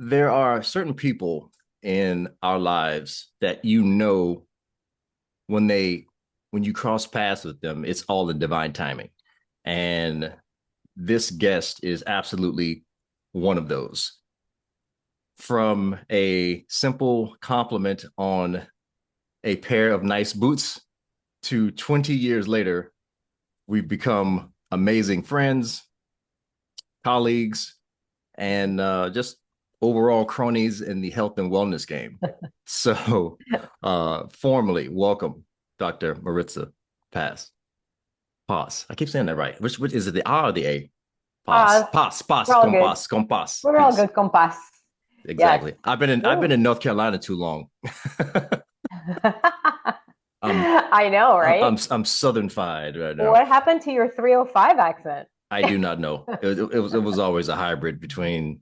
there are certain people in our lives that when they when you cross paths with them, it's all in divine timing. And this guest is absolutely one of those. From a simple compliment on a pair of nice boots to 20 years later, we've become amazing friends, colleagues, and just overall cronies in the health and wellness game. So, formally, welcome, Dr. Maritza Paz. Paz. I keep saying that right. Which is it, the R or the A? Paz. Pause. Paz. We're Paz. all good. Compas. Compas. We're all Peace. good, compas. Yes. Exactly. I've been Ooh. in North Carolina too long. I'm I know, right? I'm Southern-fied right now. What happened to your 305 accent? I do not know. It was always a hybrid between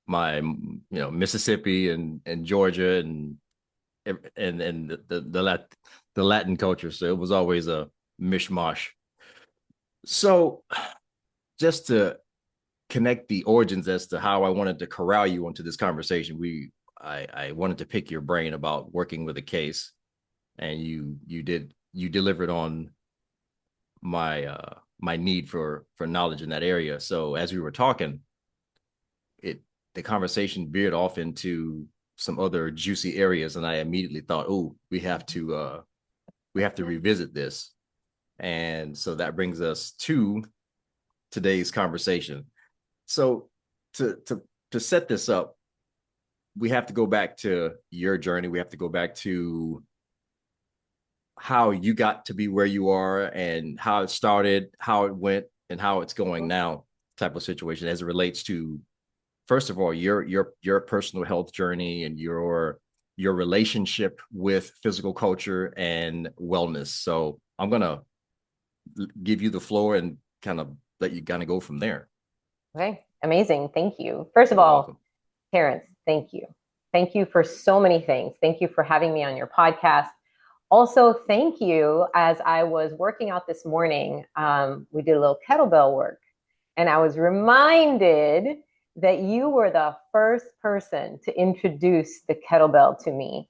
my Mississippi and Georgia and the Latin culture. So it was always a mishmash. So just to connect the origins as to how I wanted to corral you into this conversation, I wanted to pick your brain about working with a case, and you delivered on my need for knowledge in that area. So as we were talking, it the conversation veered off into some other juicy areas, and I immediately thought, oh, we have to revisit this. And so that brings us to today's conversation. So to to to set this up, we have to go back to your journey. We have to go back to how you got to be where you are and how it started, how it went, and how it's going now, type of situation as it relates to, first of all, your personal health journey and your relationship with physical culture and wellness. So I'm gonna give you the floor and kind of let you kind of go from there. Okay, amazing. Thank you. First of You're all, welcome. parents, thank you. Thank you for so many things. Thank you for having me on your podcast. Also, thank you. As I was working out this morning, we did a little kettlebell work, and I was reminded that you were the first person to introduce the kettlebell to me.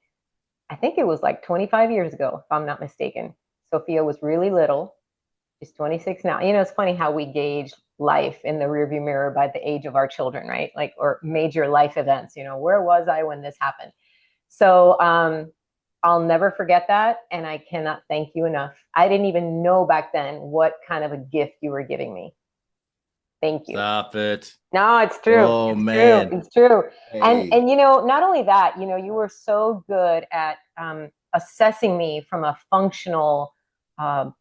I think it was like 25 years ago, if I'm not mistaken. Sophia was really little. She's 26 now. You know, it's funny how we gauge life in the rearview mirror by the age of our children, right? Like, or major life events. You know, where was I when this happened? So I'll never forget that. And I cannot thank you enough. I didn't even know back then what kind of a gift you were giving me. Thank you. Stop it. No, it's true. Oh It's true. man. It's true. Hey. And you know, not only that, you know, you were so good at assessing me from a functional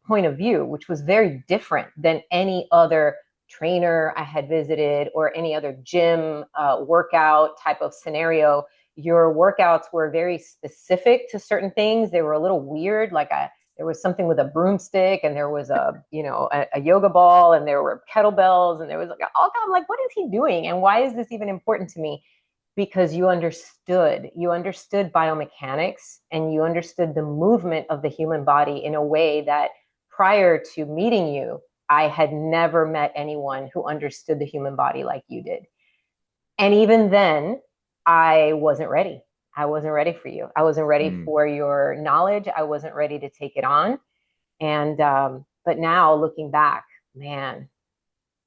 point of view, which was very different than any other trainer I had visited or any other gym workout type of scenario. Your workouts were very specific to certain things. They were a little weird. There was something with a broomstick, and there was a yoga ball, and there were kettlebells, and there was like all I'm like, what is he doing, and why is this even important to me? Because you understood biomechanics, and you understood the movement of the human body in a way that prior to meeting you, I had never met anyone who understood the human body like you did. And even then, I wasn't ready. I wasn't ready for you. I wasn't ready Mm. for your knowledge. I wasn't ready to take it on. And but now looking back, man,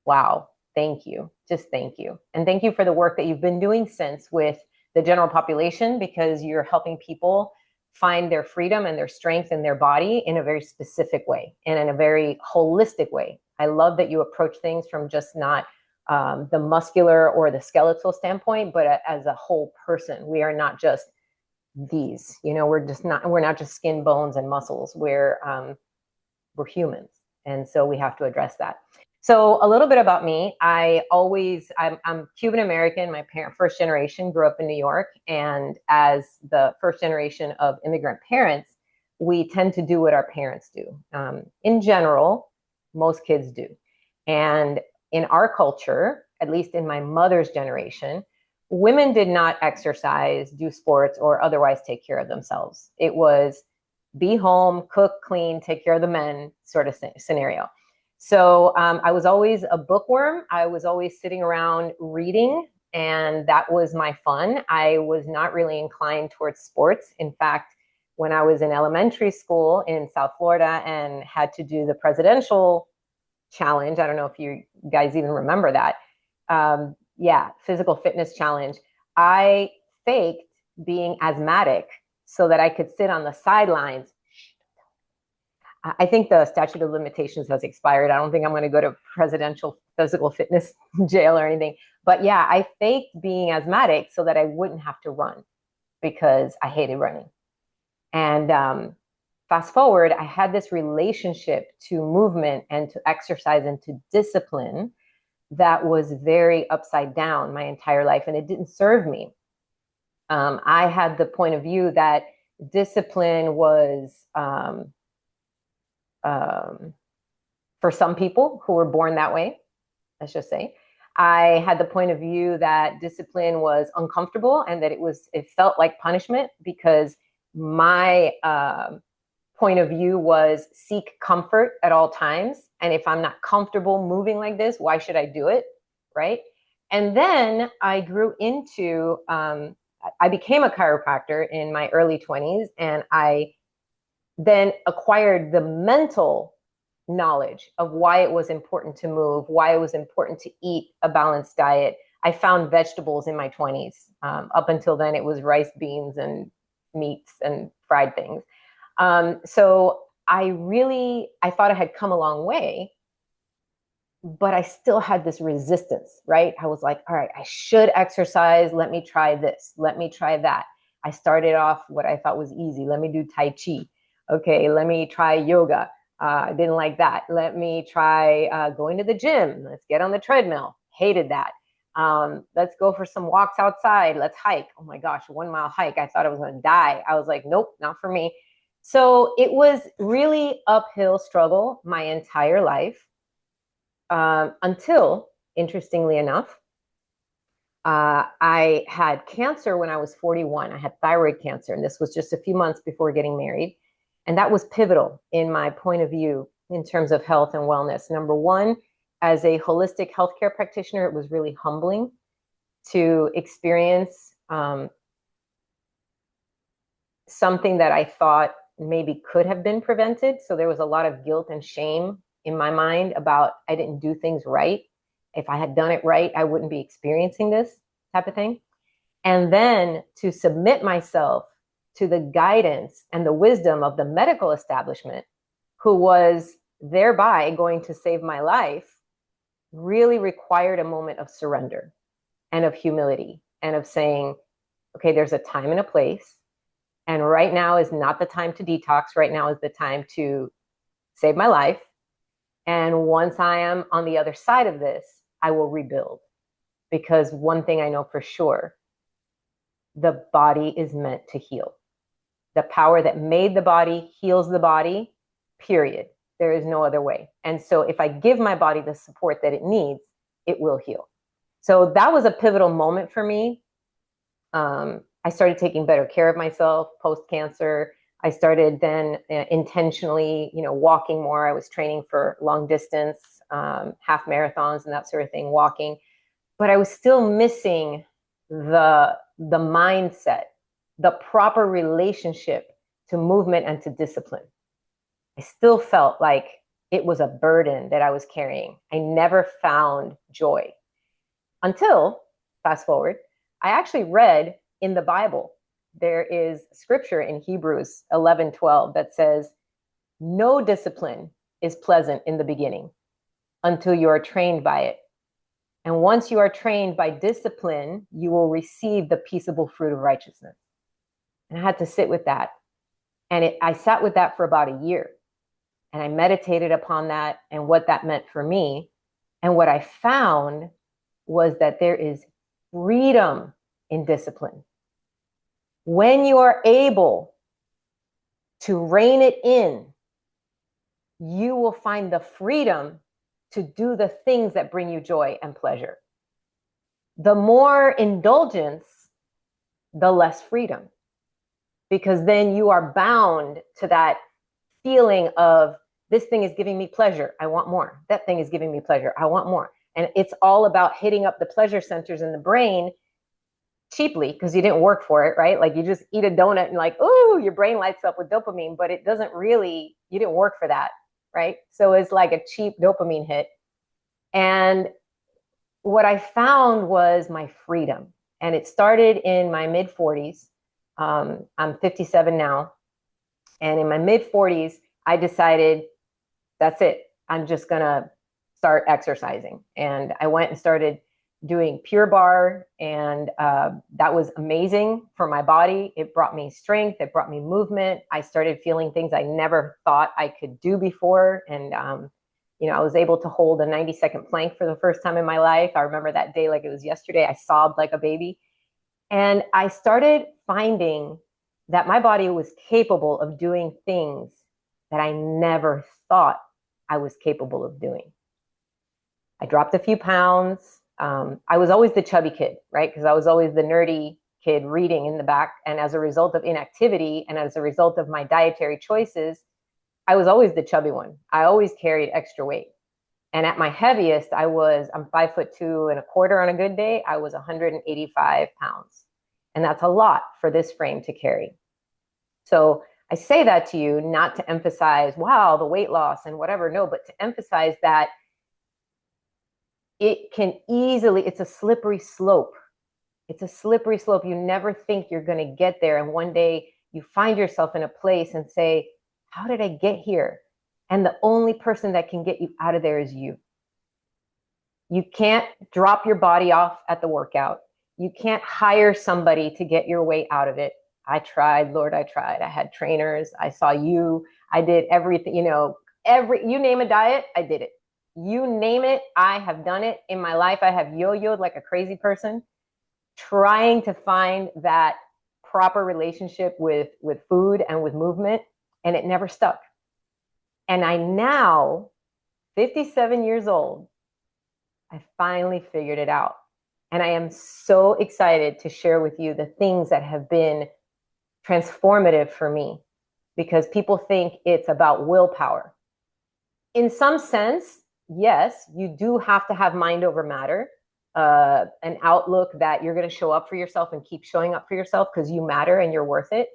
wow, thank you. Just thank you. And thank you for the work that you've been doing since with the general population, because you're helping people find their freedom and their strength in their body in a very specific way and in a very holistic way. I love that you approach things from just not the muscular or the skeletal standpoint, but as a whole person. We are not just these, you know, we're not just skin, bones, and muscles. We're humans. And so we have to address that. So a little bit about me. I'm Cuban American. My first generation, grew up in New York. And as the first generation of immigrant parents, we tend to do what our parents do. In general, most kids do. And in our culture, at least in my mother's generation, women did not exercise, do sports, or otherwise take care of themselves. It was be home, cook, clean, take care of the men sort of scenario. So I was always a bookworm. I was always sitting around reading and that was my fun. I was not really inclined towards sports. In fact, when I was in elementary school in South Florida and had to do the presidential challenge, I don't know if you guys even remember that. Yeah, physical fitness challenge. I faked being asthmatic so that I could sit on the sidelines. I think the statute of limitations has expired. I don't think I'm going to go to presidential physical fitness jail or anything. But yeah, I faked being asthmatic so that I wouldn't have to run because I hated running. And fast forward, I had this relationship to movement and to exercise and to discipline that was very upside down my entire life, and it didn't serve me. I had the point of view that discipline was for some people who were born that way, let's just say. I had the point of view that discipline was uncomfortable and that it felt like punishment because my point of view was seek comfort at all times. And if I'm not comfortable moving like this, why should I do it? Right. And then I grew into, I became a chiropractor in my early 20s, and I then acquired the mental knowledge of why it was important to move, why it was important to eat a balanced diet. I found vegetables in my 20s. Up until then, it was rice, beans, and meats and fried things. So I thought I had come a long way, but I still had this resistance, right? I was like, all right, I should exercise. Let me try this. Let me try that. I started off what I thought was easy. Let me do Tai Chi. Okay, let me try yoga. I didn't like that. Let me try going to the gym. Let's get on the treadmill. Hated that. Let's go for some walks outside. Let's hike. Oh my gosh, 1 mile hike. I thought I was going to die. I was like, nope, not for me. So it was really uphill struggle my entire life until, interestingly enough, I had cancer when I was 41. I had thyroid cancer, and this was just a few months before getting married. And that was pivotal in my point of view in terms of health and wellness. Number one, as a holistic healthcare practitioner, it was really humbling to experience something that I thought maybe could have been prevented. So there was a lot of guilt and shame in my mind about I didn't do things right. If I had done it right, I wouldn't be experiencing this type of thing. And then to submit myself to the guidance and the wisdom of the medical establishment, who was thereby going to save my life, really required a moment of surrender and of humility and of saying, okay, there's a time and a place. And right now is not the time to detox. Right now is the time to save my life. And once I am on the other side of this, I will rebuild. Because one thing I know for sure, the body is meant to heal. The power that made the body heals the body, period. There is no other way. And so if I give my body the support that it needs, it will heal. So that was a pivotal moment for me. I started taking better care of myself post-cancer. I started then intentionally, walking more. I was training for long distance, half marathons and that sort of thing, walking. But I was still missing the mindset, the proper relationship to movement and to discipline. I still felt like it was a burden that I was carrying. I never found joy until, fast forward, I actually read in the Bible, there is scripture in Hebrews 11:12 that says, no discipline is pleasant in the beginning until you are trained by it. And once you are trained by discipline, you will receive the peaceable fruit of righteousness. And I had to sit with that. And I sat with that for about a year. And I meditated upon that and what that meant for me. And what I found was that there is freedom in discipline. When you are able to rein it in, you will find the freedom to do the things that bring you joy and pleasure. The more indulgence, the less freedom. Because then you are bound to that feeling of this thing is giving me pleasure. I want more. That thing is giving me pleasure. I want more. And it's all about hitting up the pleasure centers in the brain cheaply because you didn't work for it, right? Like you just eat a donut and like, ooh, your brain lights up with dopamine, but it doesn't really, you didn't work for that, right? So it's like a cheap dopamine hit. And what I found was my freedom. And it started in my mid 40s. I'm 57 now. And in my mid 40s, I decided that's it. I'm just going to start exercising. And I went and started doing Pure Barre. And that was amazing for my body. It brought me strength, it brought me movement. I started feeling things I never thought I could do before. And, I was able to hold a 90-second plank for the first time in my life. I remember that day like it was yesterday. I sobbed like a baby. And I started finding that my body was capable of doing things that I never thought I was capable of doing. I dropped a few pounds. I was always the chubby kid, right? Because I was always the nerdy kid reading in the back. And as a result of inactivity and as a result of my dietary choices, I was always the chubby one. I always carried extra weight. And at my heaviest, I'm 5'2.25" on a good day. I was 185 pounds. And that's a lot for this frame to carry. So I say that to you not to emphasize, wow, the weight loss and whatever. No, but to emphasize that it's a slippery slope. It's a slippery slope. You never think you're going to get there. And one day you find yourself in a place and say, how did I get here? And the only person that can get you out of there is you. You can't drop your body off at the workout. You can't hire somebody to get your way out of it. I tried, Lord, I tried. I had trainers. I saw you. I did everything, you name a diet, I did it. You name it, I have done it. In my life, I have yo-yoed like a crazy person, trying to find that proper relationship with food and with movement, and it never stuck. And I now, 57 years old, I finally figured it out. And I am so excited to share with you the things that have been transformative for me, because people think it's about willpower. In some sense, yes, you do have to have mind over matter, an outlook that you're going to show up for yourself and keep showing up for yourself because you matter and you're worth it.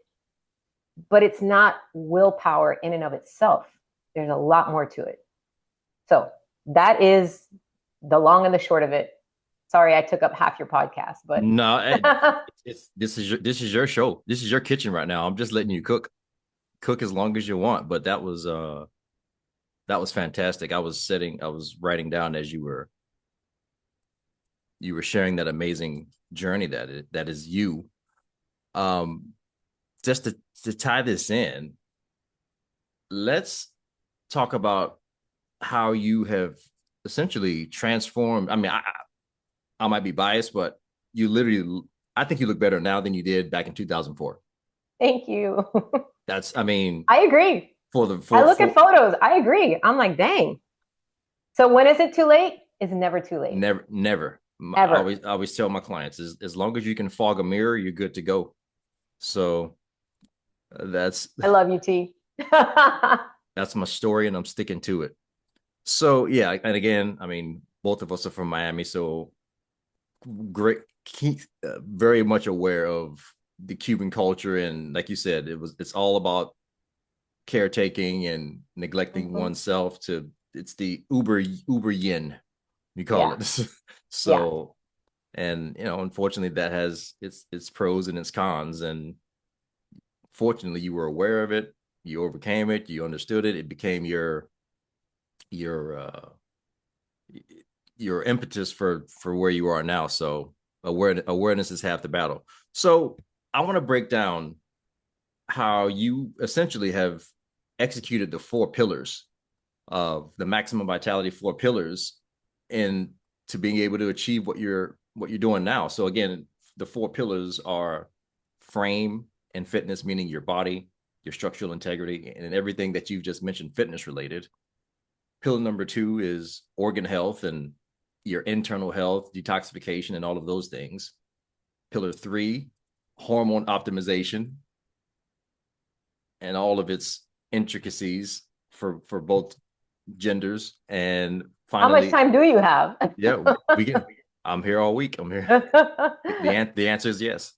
But it's not willpower in and of itself. There's a lot more to it. So that is the long and the short of it. Sorry, I took up half your podcast, but no, this is your show. This is your kitchen right now. I'm just letting you cook as long as you want. But that was fantastic. I was writing down as you were sharing that amazing journey that is you. Just to tie this in, let's talk about how you have essentially transformed. I mean, I might be biased, but I think you look better now than you did back in 2004. Thank you. I mean, I agree. I look at photos. I agree. I'm like, dang. So when is it too late? It's never too late. Never. Ever. I always tell my clients, as long as you can fog a mirror, you're good to go. So I love you, T. That's my story, and I'm sticking to it. So yeah, and again, I mean, both of us are from Miami, so great, very much aware of the Cuban culture, and like you said, it's all about caretaking and neglecting oneself. It's the uber yin, you call it. So, and unfortunately, that has its pros and its cons, and fortunately, you were aware of it, you overcame it, you understood it, it became your impetus for where you are now. So awareness is half the battle. So I want to break down how you essentially have executed the 4 pillars of the maximum vitality 4 pillars and to being able to achieve what you're doing now. So again, the 4 pillars are frame and fitness, meaning your body, your structural integrity, and everything that you've just mentioned fitness related. Pillar number 2 is organ health and your internal health, detoxification, and all of those things. Pillar 3, hormone optimization and all of its intricacies for both genders. And How much finally, time do you have? yeah, we can. I'm here all week. I'm here. The answer is yes.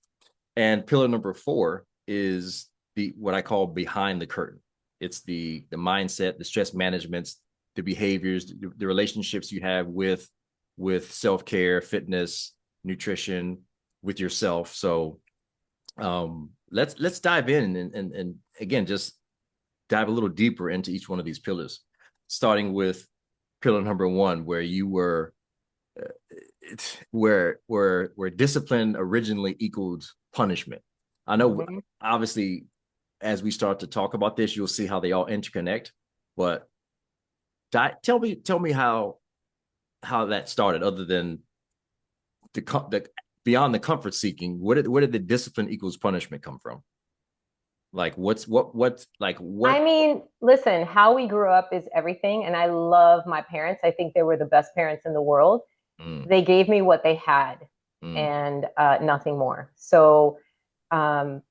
And pillar number 4 is the what I call behind the curtain. It's the mindset, the stress management, the behaviors, the relationships you have with self-care, fitness, nutrition, with yourself. So let's dive in and again just dive a little deeper into each one of these pillars, starting with pillar number 1, where you were where discipline originally equaled punishment. I know, Mhm. obviously, as we start to talk about this, you'll see how they all interconnect. But tell me how that started, other than the beyond the comfort seeking. Where did the discipline equals punishment come from? Like what's like I what? mean, listen, how we grew up is everything. And I love my parents. I think they were the best parents in the world. Mm, They gave me what they had mm, and nothing more. So um,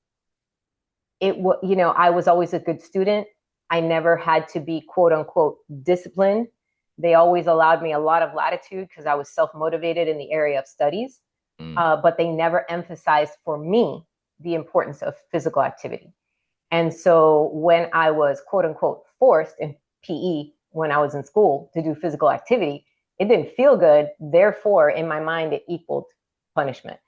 I was always a good student. I never had to be quote unquote disciplined. They always allowed me a lot of latitude because I was self motivated in the area of studies. mm, But they never emphasized for me the importance of physical activity. And so when I was quote unquote forced in PE when I was in school to do physical activity, it didn't feel good. Therefore, in my mind, it equaled punishment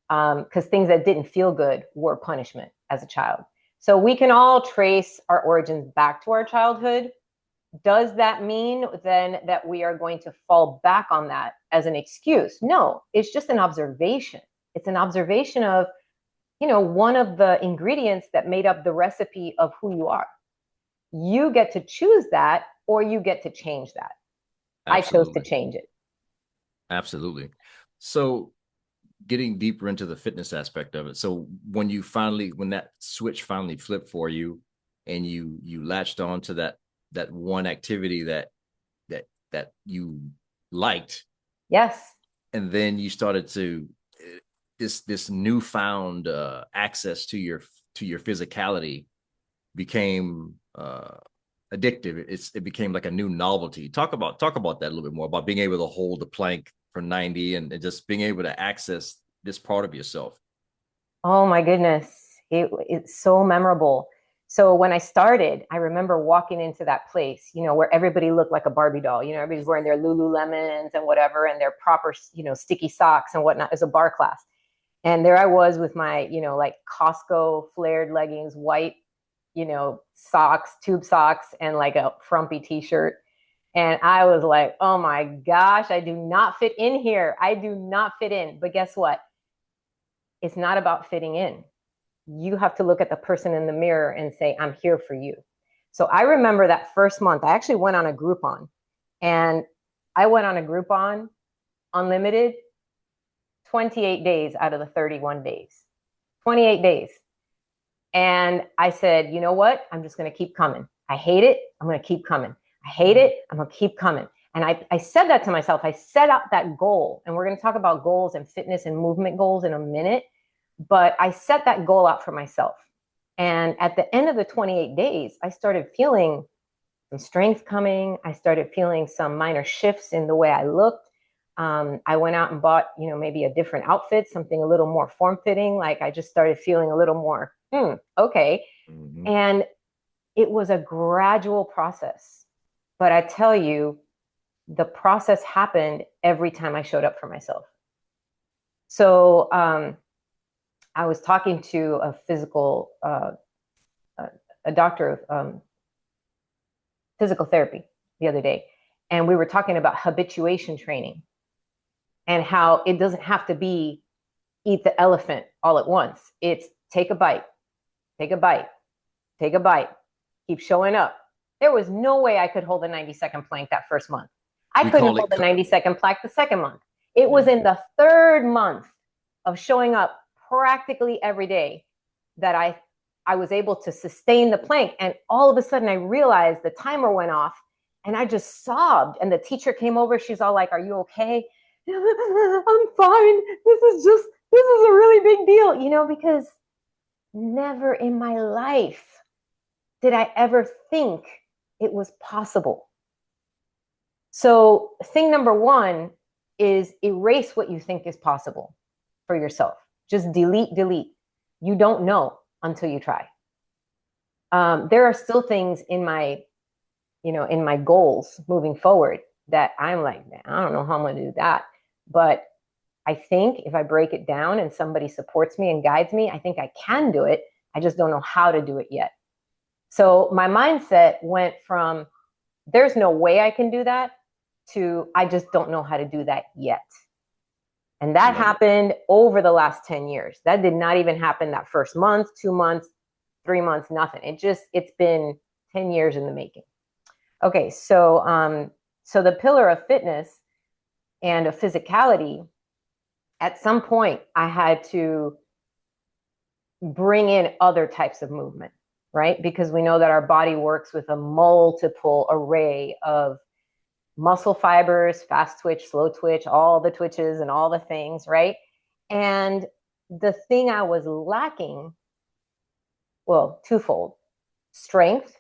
because things that didn't feel good were punishment as a child. So we can all trace our origins back to our childhood. Does that mean then that we are going to fall back on that as an excuse? No, it's just an observation. It's an observation of, one of the ingredients that made up the recipe of who you are. You get to choose that or you get to change that. I chose to absolutely, change it. absolutely. So getting deeper into the fitness aspect of it. So when that switch finally flipped for you, and you latched on to that one activity that you liked, Yes. and then you started to this newfound access to your physicality became addictive. It became like a new novelty. Talk about that a little bit more, about being able to hold the plank for 90, and just being able to access this part of yourself. Oh my goodness. It's so memorable. So when I started, I remember walking into that place, where everybody looked like a Barbie doll. Everybody's wearing their Lululemons and whatever, and their proper, sticky socks and whatnot. As a bar class. And there I was with my, like Costco flared leggings, white, socks, tube socks, and like a frumpy t-shirt. And I was like, oh my gosh, I do not fit in here. I do not fit in. But guess what? It's not about fitting in. You have to look at the person in the mirror and say, I'm here for you. So I remember that first month, I actually went on a Groupon, and I went on a Groupon unlimited 28 days out of the 31 days. 28 days. And I said, you know what? I'm just going to keep coming. I hate it. I'm going to keep coming. I hate it. I'm going to keep coming. And I said that to myself. I set out that goal. And we're going to talk about goals and fitness and movement goals in a minute. But I set that goal out for myself. And at the end of the 28 days, I started feeling some strength coming. I started feeling some minor shifts in the way I looked. I went out and bought, maybe a different outfit, something a little more form fitting. Like I just started feeling a little more, okay. Mm-hmm. And it was a gradual process. But I tell you, the process happened every time I showed up for myself. So I was talking to a physical, a doctor of physical therapy the other day, and we were talking about habituation training and how it doesn't have to be eat the elephant all at once. It's take a bite, take a bite, take a bite, keep showing up. There was no way I could hold a 90-second plank that first month. I We couldn't call hold it a 90-second plank the second month. It was yeah. in the third month of showing up practically every day that I was able to sustain the plank. And all of a sudden I realized the timer went off and I just sobbed. And the teacher came over. She's all like, are you okay? I'm fine. This is a really big deal, because never in my life did I ever think it was possible. So thing number one is erase what you think is possible for yourself. Just delete, delete. You don't know until you try. There are still things in my, in my goals moving forward that I'm like, man, I don't know how I'm going to do that. But I think if I break it down and somebody supports me and guides me, I think I can do it. I just don't know how to do it yet. So my mindset went from there's no way I can do that to I just don't know how to do that yet. And that Love it. happened over the last 10 years. That did not even happen that first month, 2 months, 3 months, nothing. It's been 10 years in the making. Okay, so the pillar of fitness and of physicality, at some point I had to bring in other types of movement, right? Because we know that our body works with a multiple array of muscle fibers, fast twitch, slow twitch, all the twitches and all the things, right? And the thing I was lacking, well, twofold: strength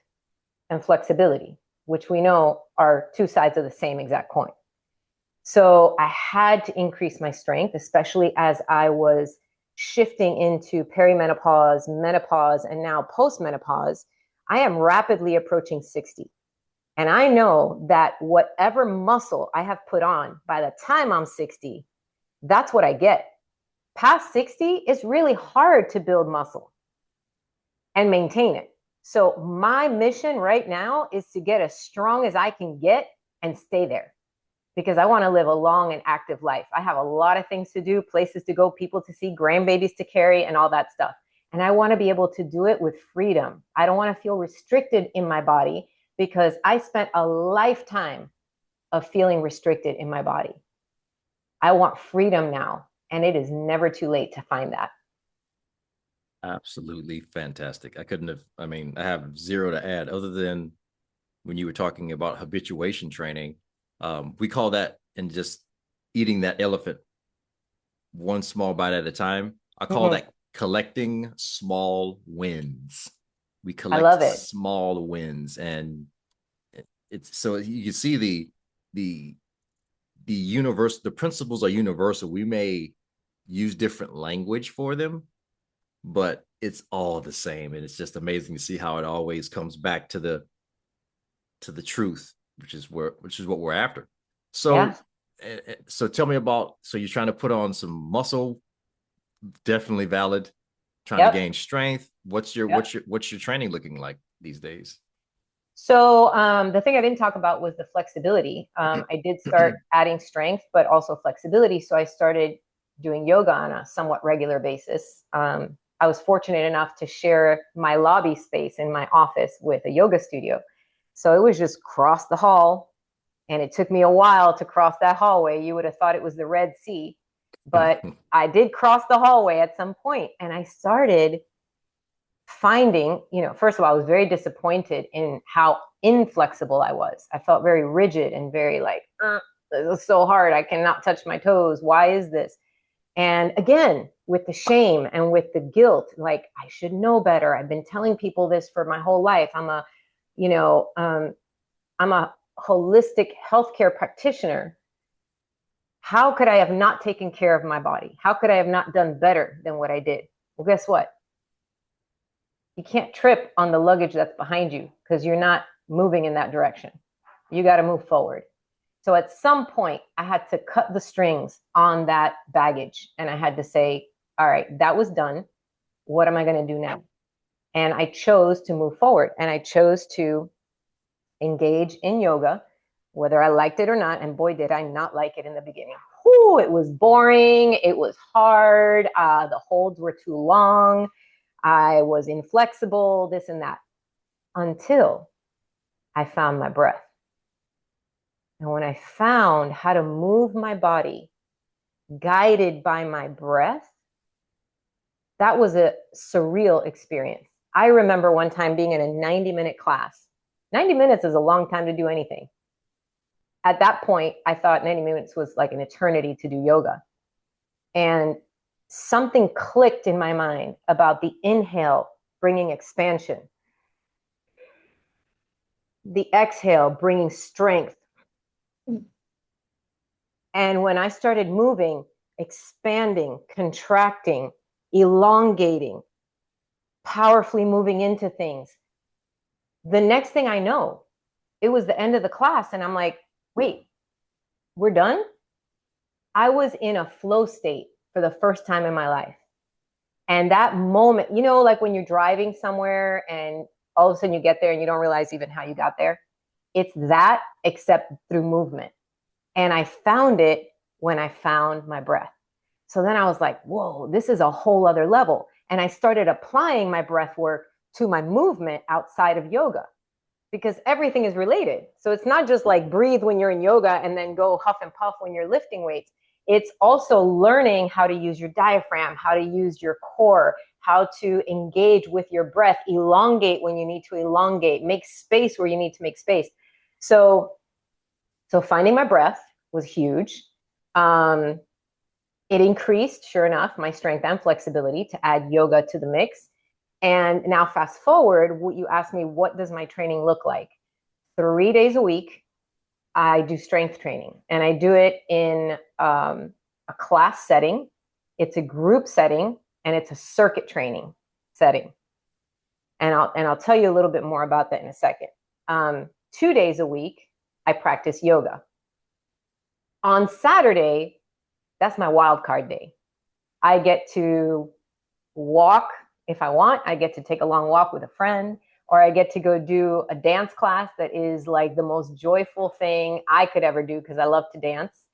and flexibility, which we know are two sides of the same exact coin. So I had to increase my strength, especially as I was shifting into perimenopause, menopause, and now postmenopause. I am rapidly approaching 60. And I know that whatever muscle I have put on by the time I'm 60, that's what I get. Past 60, it's really hard to build muscle and maintain it. So my mission right now is to get as strong as I can get and stay there, because I want to live a long and active life. I have a lot of things to do, places to go, people to see, grandbabies to carry, and all that stuff. And I want to be able to do it with freedom. I don't want to feel restricted in my body, because I spent a lifetime of feeling restricted in my body. I want freedom now, and it is never too late to find that. Absolutely fantastic. I couldn't have, I mean, I have zero to add other than when you were talking about habituation training. We call that, and just eating that elephant one small bite at a time. I call Mm-hmm. that collecting small wins. We I collect love it. small wins, and it's so you can see the the universe. The principles are universal. We may use different language for them, but it's all the same, and it's just amazing to see how it always comes back to the truth, which is what we're after. Yeah. So tell me about, so you're trying to put on some muscle, definitely valid, trying to Yep. gain strength. Yep. What's your training looking like these days? So the thing I didn't talk about was the flexibility. I did start adding strength, but also flexibility. So I started doing yoga on a somewhat regular basis. I was fortunate enough to share my lobby space in my office with a yoga studio. So it was just cross the hall. And it took me a while to cross that hallway. You would have thought it was the Red Sea. But I did cross the hallway at some point, and I started finding, first of all, I was very disappointed in how inflexible I was. I felt very rigid and very like, this is so hard. I cannot touch my toes. Why is this? And again, with the shame and with the guilt, like I should know better. I've been telling people this for my whole life. You know, I'm a holistic healthcare practitioner. How could I have not taken care of my body? How could I have not done better than what I did? Well, guess what? You can't trip on the luggage that's behind you because you're not moving in that direction. You got to move forward. So at some point, I had to cut the strings on that baggage. And I had to say, all right, that was done. What am I going to do now? And I chose to move forward. And I chose to engage in yoga, whether I liked it or not. And boy, did I not like it in the beginning. Whew, it was boring. It was hard. The holds were too long. I was inflexible, this and that, until I found my breath. And when I found how to move my body guided by my breath, that was a surreal experience. I remember one time being in a 90-minute class. 90 minutes is a long time to do anything. At that point, I thought 90 minutes was like an eternity to do yoga. And something clicked in my mind about the inhale bringing expansion, the exhale bringing strength, And when I started moving, expanding, contracting, elongating, powerfully moving into things, the next thing I know, it was the end of the class. And I'm like, wait, we're done? I was in a flow state for the first time in my life. And that moment, you know, like when you're driving somewhere and all of a sudden you get there and you don't realize even how you got there. It's that, except through movement. And I found it when I found my breath. So then I was like, whoa, this is a whole other level. And I started applying my breath work to my movement outside of yoga because everything is related. So it's not just like breathe when you're in yoga and then go huff and puff when you're lifting weights. It's also learning how to use your diaphragm, how to use your core, how to engage with your breath, elongate when you need to elongate, make space where you need to make space. So finding my breath was huge. It increased, sure enough, my strength and flexibility to add yoga to the mix. And now fast forward, you asked me, what does my training look like? 3 days a week, I do strength training, and I do it in a class setting. It's a group setting, and it's a circuit training setting. And I'll tell you a little bit more about that in a second. 2 days a week, I practice yoga. On Saturday, that's my wild card day. I get to walk if I want. I get to take a long walk with a friend, or I get to go do a dance class that is like the most joyful thing I could ever do because I love to dance.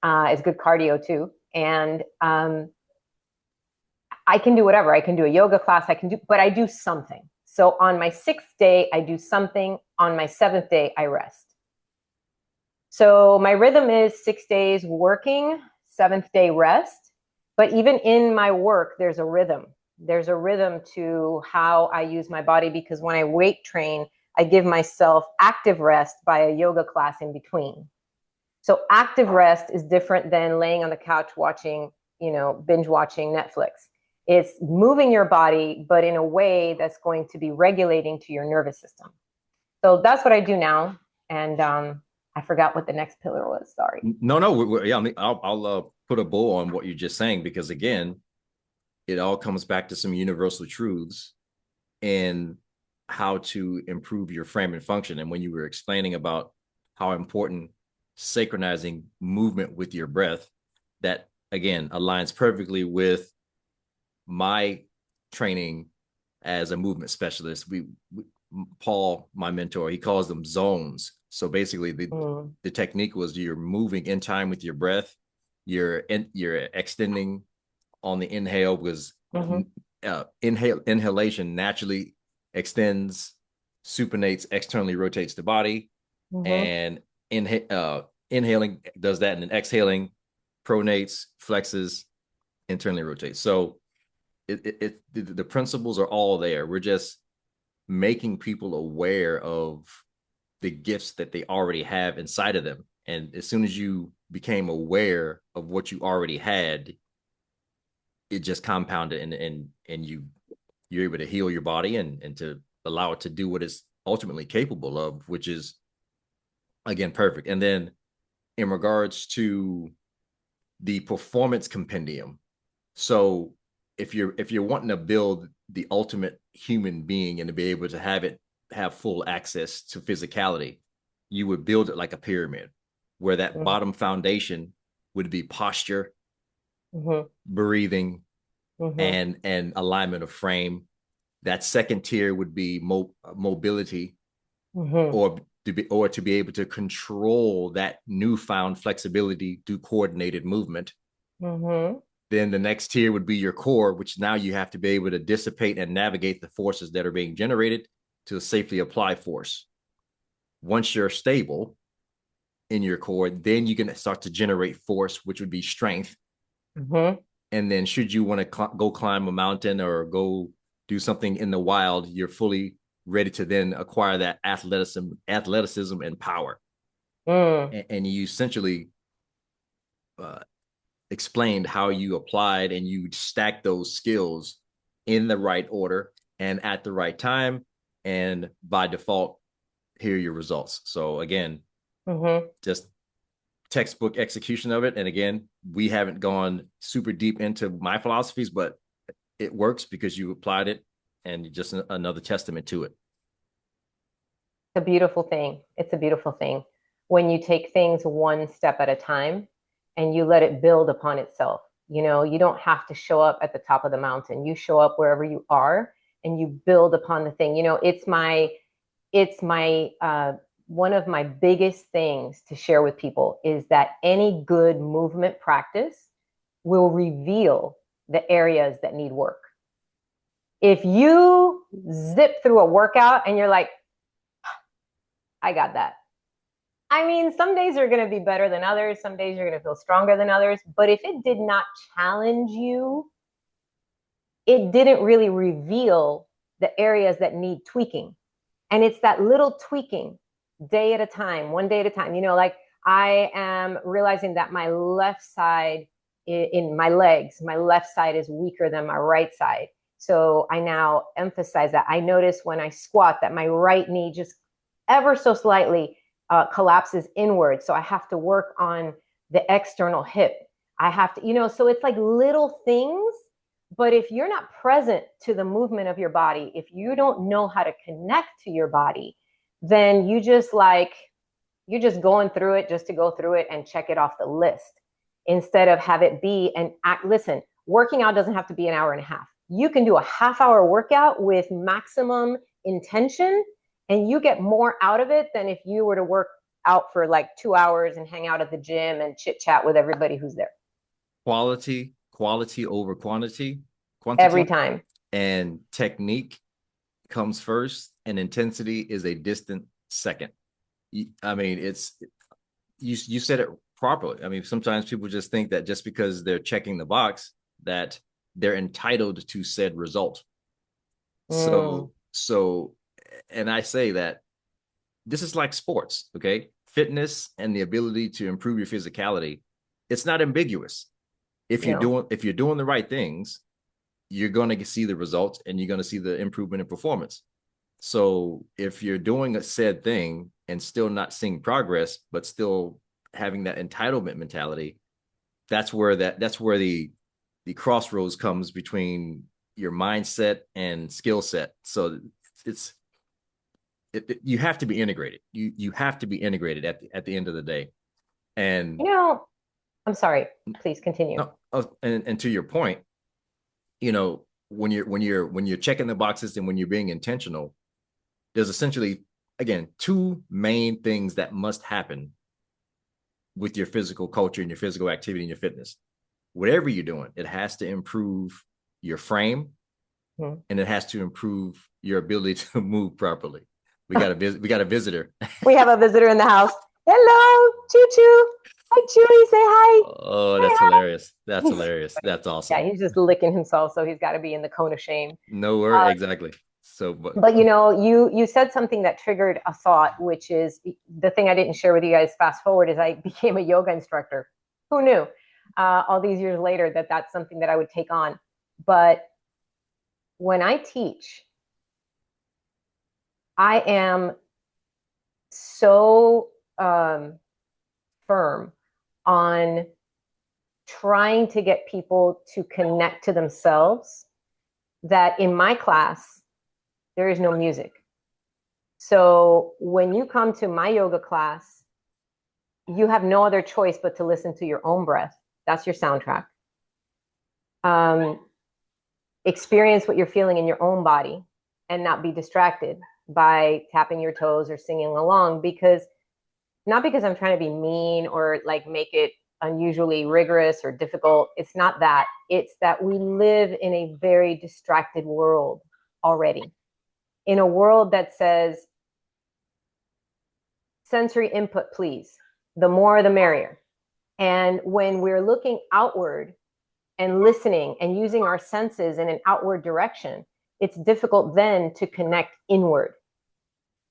It's good cardio too. And I can do whatever. I can do a yoga class, but I do something. So on my 6th day, I do something. On my 7th day, I rest. So my rhythm is 6 days working, 7th day rest. But even in my work, there's a rhythm. There's a rhythm to how I use my body, because when I weight train, I give myself active rest by a yoga class in between. So active rest is different than laying on the couch watching, binge watching Netflix. It's moving your body, but in a way that's going to be regulating to your nervous system. So that's what I do now. And I forgot what the next pillar was. Sorry. No. Yeah, I mean, I'll put a bow on what you're just saying, because again, it all comes back to some universal truths and how to improve your frame and function. And when you were explaining about how important synchronizing movement with your breath, that again aligns perfectly with my training as a movement specialist. Paul, my mentor, he calls them zones. So basically the technique was you're moving in time with your breath. You're extending on the inhale, because inhalation naturally extends, supinates, externally rotates the body, and inhaling does that, and then exhaling pronates, flexes, internally rotates. So the principles are all there. We're just making people aware of the gifts that they already have inside of them. And as soon as you became aware of what you already had, it just compounded, and you're able to heal your body and to allow it to do what it's ultimately capable of, which is again perfect. And then in regards to the performance compendium, so if you're wanting to build the ultimate human being and to be able to have full access to physicality, you would build it like a pyramid, where that bottom foundation would be posture, breathing, and alignment of frame. That second tier would be mobility, or to be able to control that newfound flexibility through coordinated movement. Then the next tier would be your core, which now you have to be able to dissipate and navigate the forces that are being generated to safely apply force. Once you're stable in your core, then you can start to generate force, which would be strength. And then should you want to go climb a mountain or go do something in the wild, you're fully ready to then acquire that athleticism and power. And you essentially explained how you applied and you stacked those skills in the right order and at the right time, and by default, here are your results. So again, just textbook execution of it. And again, we haven't gone super deep into my philosophies, but it works because you applied it, and just another testament to it. It's a beautiful thing. It's a beautiful thing when you take things one step at a time and you let it build upon itself. You know, you don't have to show up at the top of the mountain. You show up wherever you are and you build upon the thing. You know, it's my one of my biggest things to share with people is that any good movement practice will reveal the areas that need work. If you zip through a workout and you're like, I got that. I mean, some days are going to be better than others. Some days you're going to feel stronger than others. But if it did not challenge you, it didn't really reveal the areas that need tweaking. And it's that little tweaking day at a time, one day at a time. You know, like I am realizing that my left side in my legs, my left side is weaker than my right side. So I now emphasize that. I notice when I squat that my right knee just ever so slightly collapses inward. So I have to work on the external hip. I have to, you know, so it's like little things. But if you're not present to the movement of your body, if you don't know how to connect to your body, then you're just going through it just to go through it and check it off the list instead of have it be an act. Listen, working out doesn't have to be an hour and a half. You can do a half-hour workout with maximum intention and you get more out of it than if you were to work out for like 2 hours and hang out at the gym and chit chat with everybody who's there. Quality over quantity. Every time. And technique comes first, and intensity is a distant second. I mean, you said it properly. I mean, sometimes people just think that just because they're checking the box that they're entitled to said result. So, and I say that this is like sports, okay? Fitness and the ability to improve your physicality, it's not ambiguous. If you're doing the right things, you're going to see the results and you're going to see the improvement in performance. So if you're doing a said thing and still not seeing progress, but still having that entitlement mentality, that's where the crossroads comes between your mindset and skill set. So you have to be integrated. You have to be integrated at the end of the day. And you know, I'm sorry, please continue. No, and to your point, you know, when you're checking the boxes and when you're being intentional, there's essentially, again, two main things that must happen with your physical culture and your physical activity and your fitness. Whatever you're doing, it has to improve your frame, and it has to improve your ability to move properly. We got a visitor. We have a visitor in the house. Hello, Choo Choo. Hi, Chewy. Say hi. Oh, that's hilarious. That's hilarious. That's awesome. Yeah, he's just licking himself, so he's got to be in the cone of shame. No worry, exactly. So, but you know, you said something that triggered a thought, which is the thing I didn't share with you guys. Fast forward, is I became a yoga instructor. Who knew? All these years later, that's something that I would take on. But when I teach, I am so firm on trying to get people to connect to themselves that in my class, there is no music. So when you come to my yoga class, you have no other choice but to listen to your own breath. That's your soundtrack. Experience what you're feeling in your own body and not be distracted by tapping your toes or singing along, not because I'm trying to be mean or like make it unusually rigorous or difficult. It's not that. It's that we live in a very distracted world already. In a world that says, sensory input, please. The more, the merrier. And when we're looking outward and listening and using our senses in an outward direction, it's difficult then to connect inward.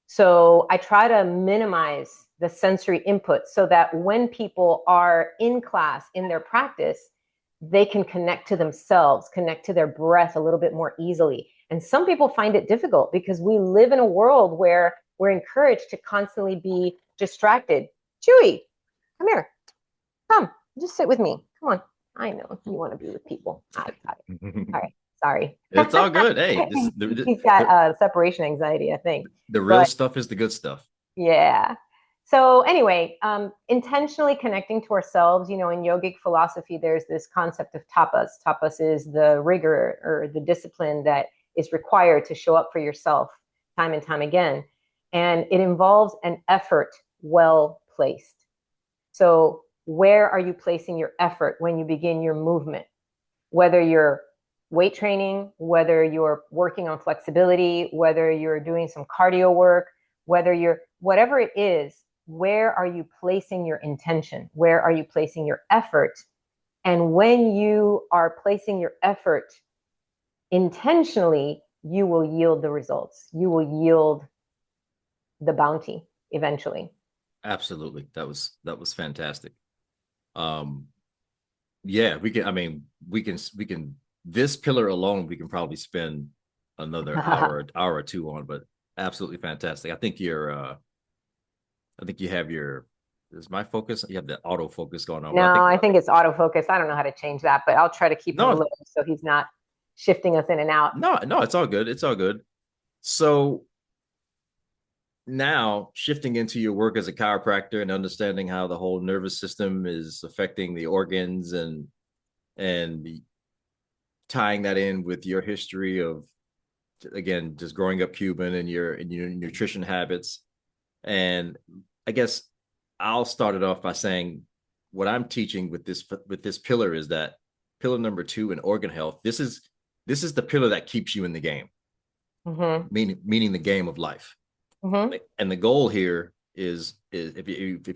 So I try to minimize the sensory input so that when people are in class, in their practice, they can connect to themselves, connect to their breath a little bit more easily. And some people find it difficult because we live in a world where we're encouraged to constantly be distracted. Chewy, come here. Come, just sit with me. Come on. I know you want to be with people. I got it. All right. Sorry. It's all good. Hey, this is He's got separation anxiety, I think. the real But stuff is the good stuff. yeah. So anyway, intentionally connecting to ourselves, in yogic philosophy, there's this concept of tapas. Tapas is the rigor or the discipline that is required to show up for yourself time and time again. And it involves an effort well placed. So where are you placing your effort when you begin your movement? Whether you're weight training, whether you're working on flexibility, whether you're doing some cardio work, whatever it is, where are you placing your intention? Where are you placing your effort? And when you are placing your effort intentionally, you will yield the results. You will yield the bounty eventually. Absolutely. That was fantastic. Um, yeah, we can, I mean, we can this pillar alone, we can probably spend another hour or two on, but absolutely fantastic. I think you have your is my focus. You have the autofocus going on, but I No, think I think it's autofocus. I don't know how to change that, but I'll try to keep him no, low so he's not shifting us in and out. no, it's all good. It's all good. So now shifting into your work as a chiropractor and understanding how the whole nervous system is affecting the organs and tying that in with your history of again just growing up Cuban and your nutrition habits. And I guess I'll start it off by saying what I'm teaching with this pillar is that pillar number 2 in organ health. This is the pillar that keeps you in the game, meaning the game of life. And the goal here is if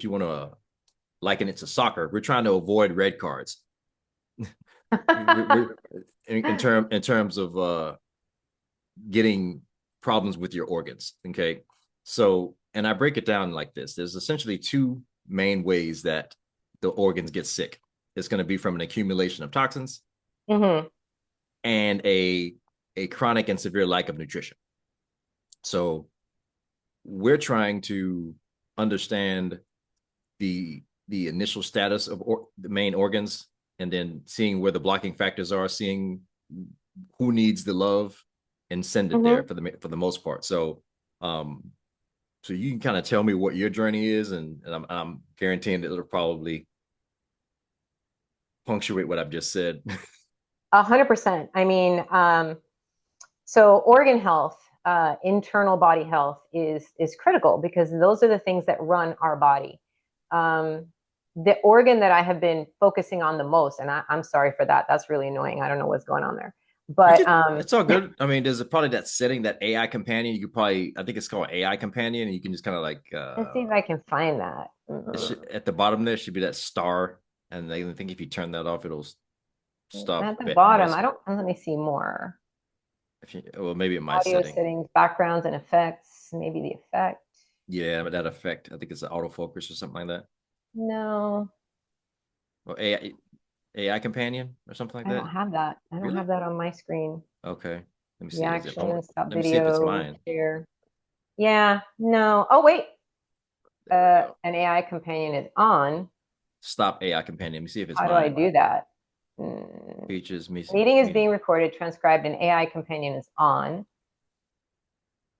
you want to liken it to soccer, we're trying to avoid red cards. we're, in terms of getting problems with your organs. Okay, so and I break it down like this: there's essentially two main ways that the organs get sick. It's going to be from an accumulation of toxins and a chronic and severe lack of nutrition. So we're trying to understand the initial status of the main organs and then seeing where the blocking factors are, seeing who needs the love and send it there for the most part. So so you can kind of tell me what your journey is, and I'm guaranteeing that it'll probably punctuate what I've just said. 100%. I mean, so organ health, internal body health is critical because those are the things that run our body. The organ that I have been focusing on the most, and I'm sorry for that. That's really annoying. I don't know what's going on there. But it's all good. I mean, there's probably that setting, that AI companion. You could probably, I think it's called AI companion, and you can just kind of like let's see if I can find that. at the bottom there should be that star, and I think if you turn that off, it'll stop. At the bottom, I don't. Let me see more. If you, well, maybe in my Audio setting. settings, backgrounds, and effects. Maybe the effect. Yeah, but that effect, I think it's an autofocus or something like that. No. Or AI companion or something like I that. don't have that. I don't Really? have that on my screen. Okay. Let me see. Reaction, stop Let me see if it's video, mine. share. Yeah, no. Oh, wait. An AI companion is on. Stop AI companion. Let me see if it's How do I mine. do that? Features me. Meeting is being recorded, transcribed, and AI companion is on.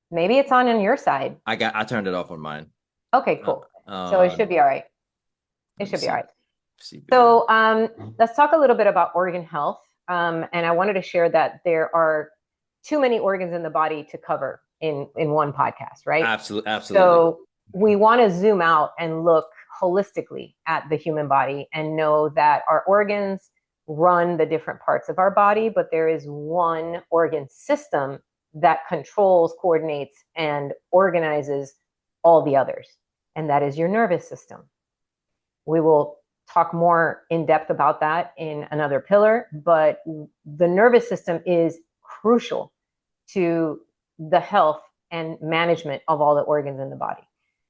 Maybe it's on your side. I turned it off on mine. Okay, cool. So it should be all right. It should be all right. So let's talk a little bit about organ health. And I wanted to share that there are too many organs in the body to cover in one podcast, right? Absolutely. So we want to zoom out and look holistically at the human body and know that our organs run the different parts of our body, but there is one organ system that controls, coordinates, and organizes all the others, and that is your nervous system. We will talk more in depth about that in another pillar, but the nervous system is crucial to the health and management of all the organs in the body.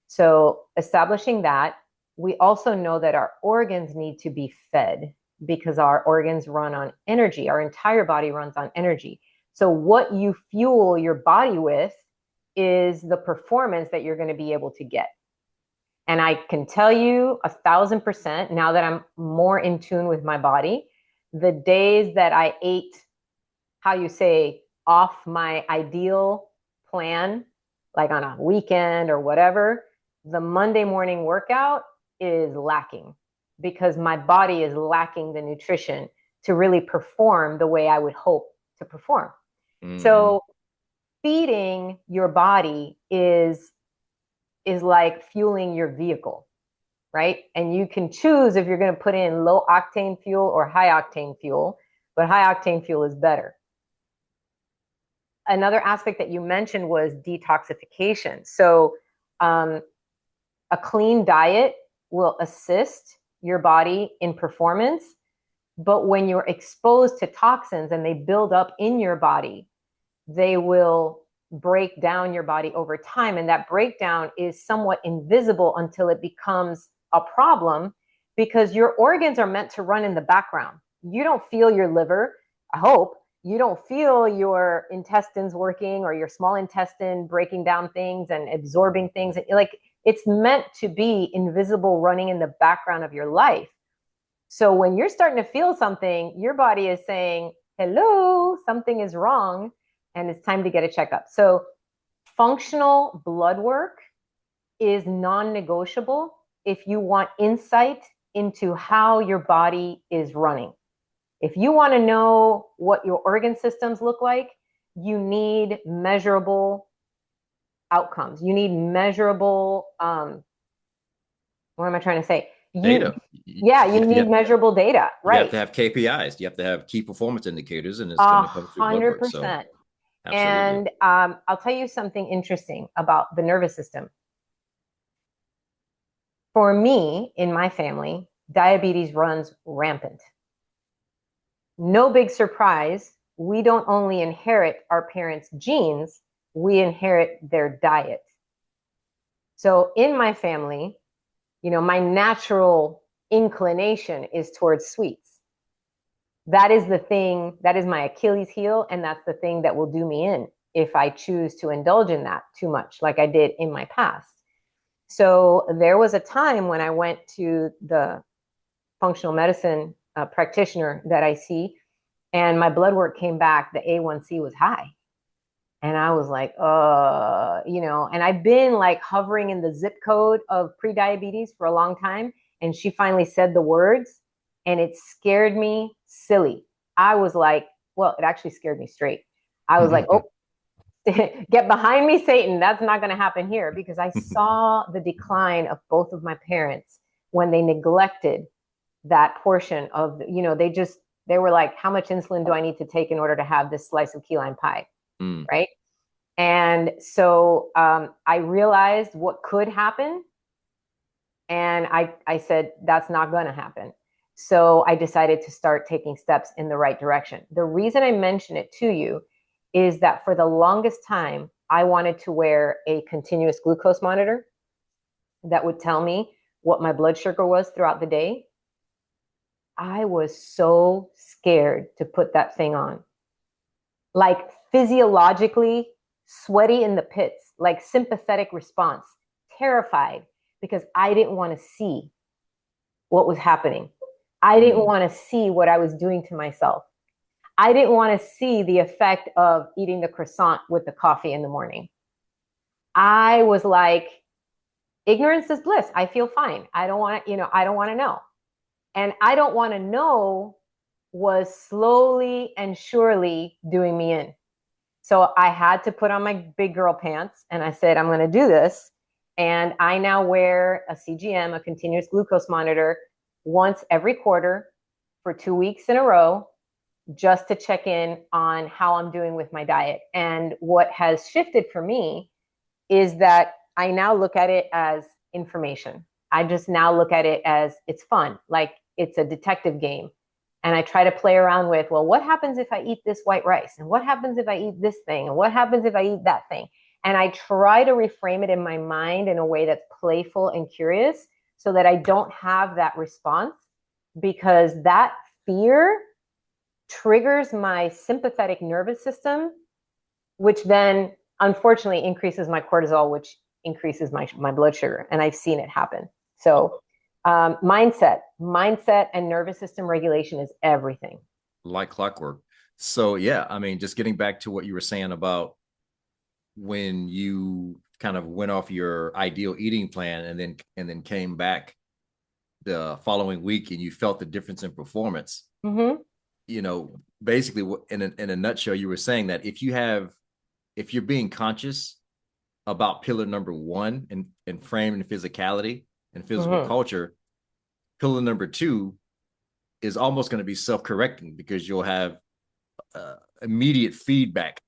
So establishing that, we also know that our organs need to be fed because our organs run on energy. Our entire body runs on energy. So what you fuel your body with is the performance that you're going to be able to get. And I can tell you 1,000% now that I'm more in tune with my body, the days that I ate, how you say, off my ideal plan, like on a weekend or whatever, the Monday morning workout is lacking because my body is lacking the nutrition to really perform the way I would hope to perform. Mm-hmm. So feeding your body is like fueling your vehicle, right? And you can choose if you're going to put in low octane fuel or high octane fuel, but high octane fuel is better. Another aspect that you mentioned was detoxification. So, a clean diet will assist your body in performance, but when you're exposed to toxins and they build up in your body, they will break down your body over time. And that breakdown is somewhat invisible until it becomes a problem because your organs are meant to run in the background. You don't feel your liver, I hope. You don't feel your intestines working or your small intestine breaking down things and absorbing things. Like it's meant to be invisible, running in the background of your life. So when you're starting to feel something, your body is saying, hello, something is wrong, and it's time to get a checkup. So functional blood work is non-negotiable if you want insight into how your body is running. If you want to know what your organ systems look like, you need measurable outcomes. You need measurable, what am I trying to say? Data. Yeah, you You need measurable data, you have right? to have KPIs. You have to have key performance indicators, and it's going A to come through blood hundred work. So, percent. absolutely. And I'll tell you something interesting about the nervous system. For me, in my family, diabetes runs rampant. No big surprise. We don't only inherit our parents' genes, we inherit their diet. So in my family, my natural inclination is towards sweets. That is the thing, that is my Achilles heel, and that's the thing that will do me in if I choose to indulge in that too much, like I did in my past. So there was a time when I went to the functional medicine practitioner that I see, and my blood work came back, the A1C was high. And I was like, and I've been like hovering in the zip code of prediabetes for a long time. And she finally said the words, and it scared me silly. I was like, well, it actually scared me straight. I was like, oh, get behind me, Satan. That's not going to happen here because I saw the decline of both of my parents when they neglected that portion of, they were like, how much insulin do I need to take in order to have this slice of key lime pie? Mm. Right. And so I realized what could happen. And I said, that's not going to happen. So I decided to start taking steps in the right direction. The reason I mention it to you is that for the longest time, I wanted to wear a continuous glucose monitor that would tell me what my blood sugar was throughout the day. I was so scared to put that thing on. Like physiologically sweaty in the pits, like sympathetic response, terrified because I didn't want to see what was happening. I didn't want to see what I was doing to myself. I didn't want to see the effect of eating the croissant with the coffee in the morning. I was like, ignorance is bliss. I feel fine. I don't want to, I don't want to know. And I don't want to know was slowly and surely doing me in. So I had to put on my big girl pants and I said, I'm going to do this. And I now wear a CGM, a continuous glucose monitor, once every quarter for 2 weeks in a row, just to check in on how I'm doing with my diet. And what has shifted for me is that I now look at it as information. I just now look at it as it's fun, like it's a detective game. And I try to play around with, well, what happens if I eat this white rice? And what happens if I eat this thing? And what happens if I eat that thing? And I try to reframe it in my mind in a way that's playful and curious so that I don't have that response, because that fear triggers my sympathetic nervous system, which then unfortunately increases my cortisol, which increases my blood sugar, and I've seen it happen. So mindset and nervous system regulation is everything. Like clockwork. So yeah, I mean, just getting back to what you were saying about when you kind of went off your ideal eating plan and then came back the following week and you felt the difference in performance. Mm-hmm. You know, basically in a nutshell, you were saying that if you're being conscious about pillar number one in frame and physicality and physical Mm-hmm. culture, pillar number two is almost going to be self-correcting because you'll have immediate feedback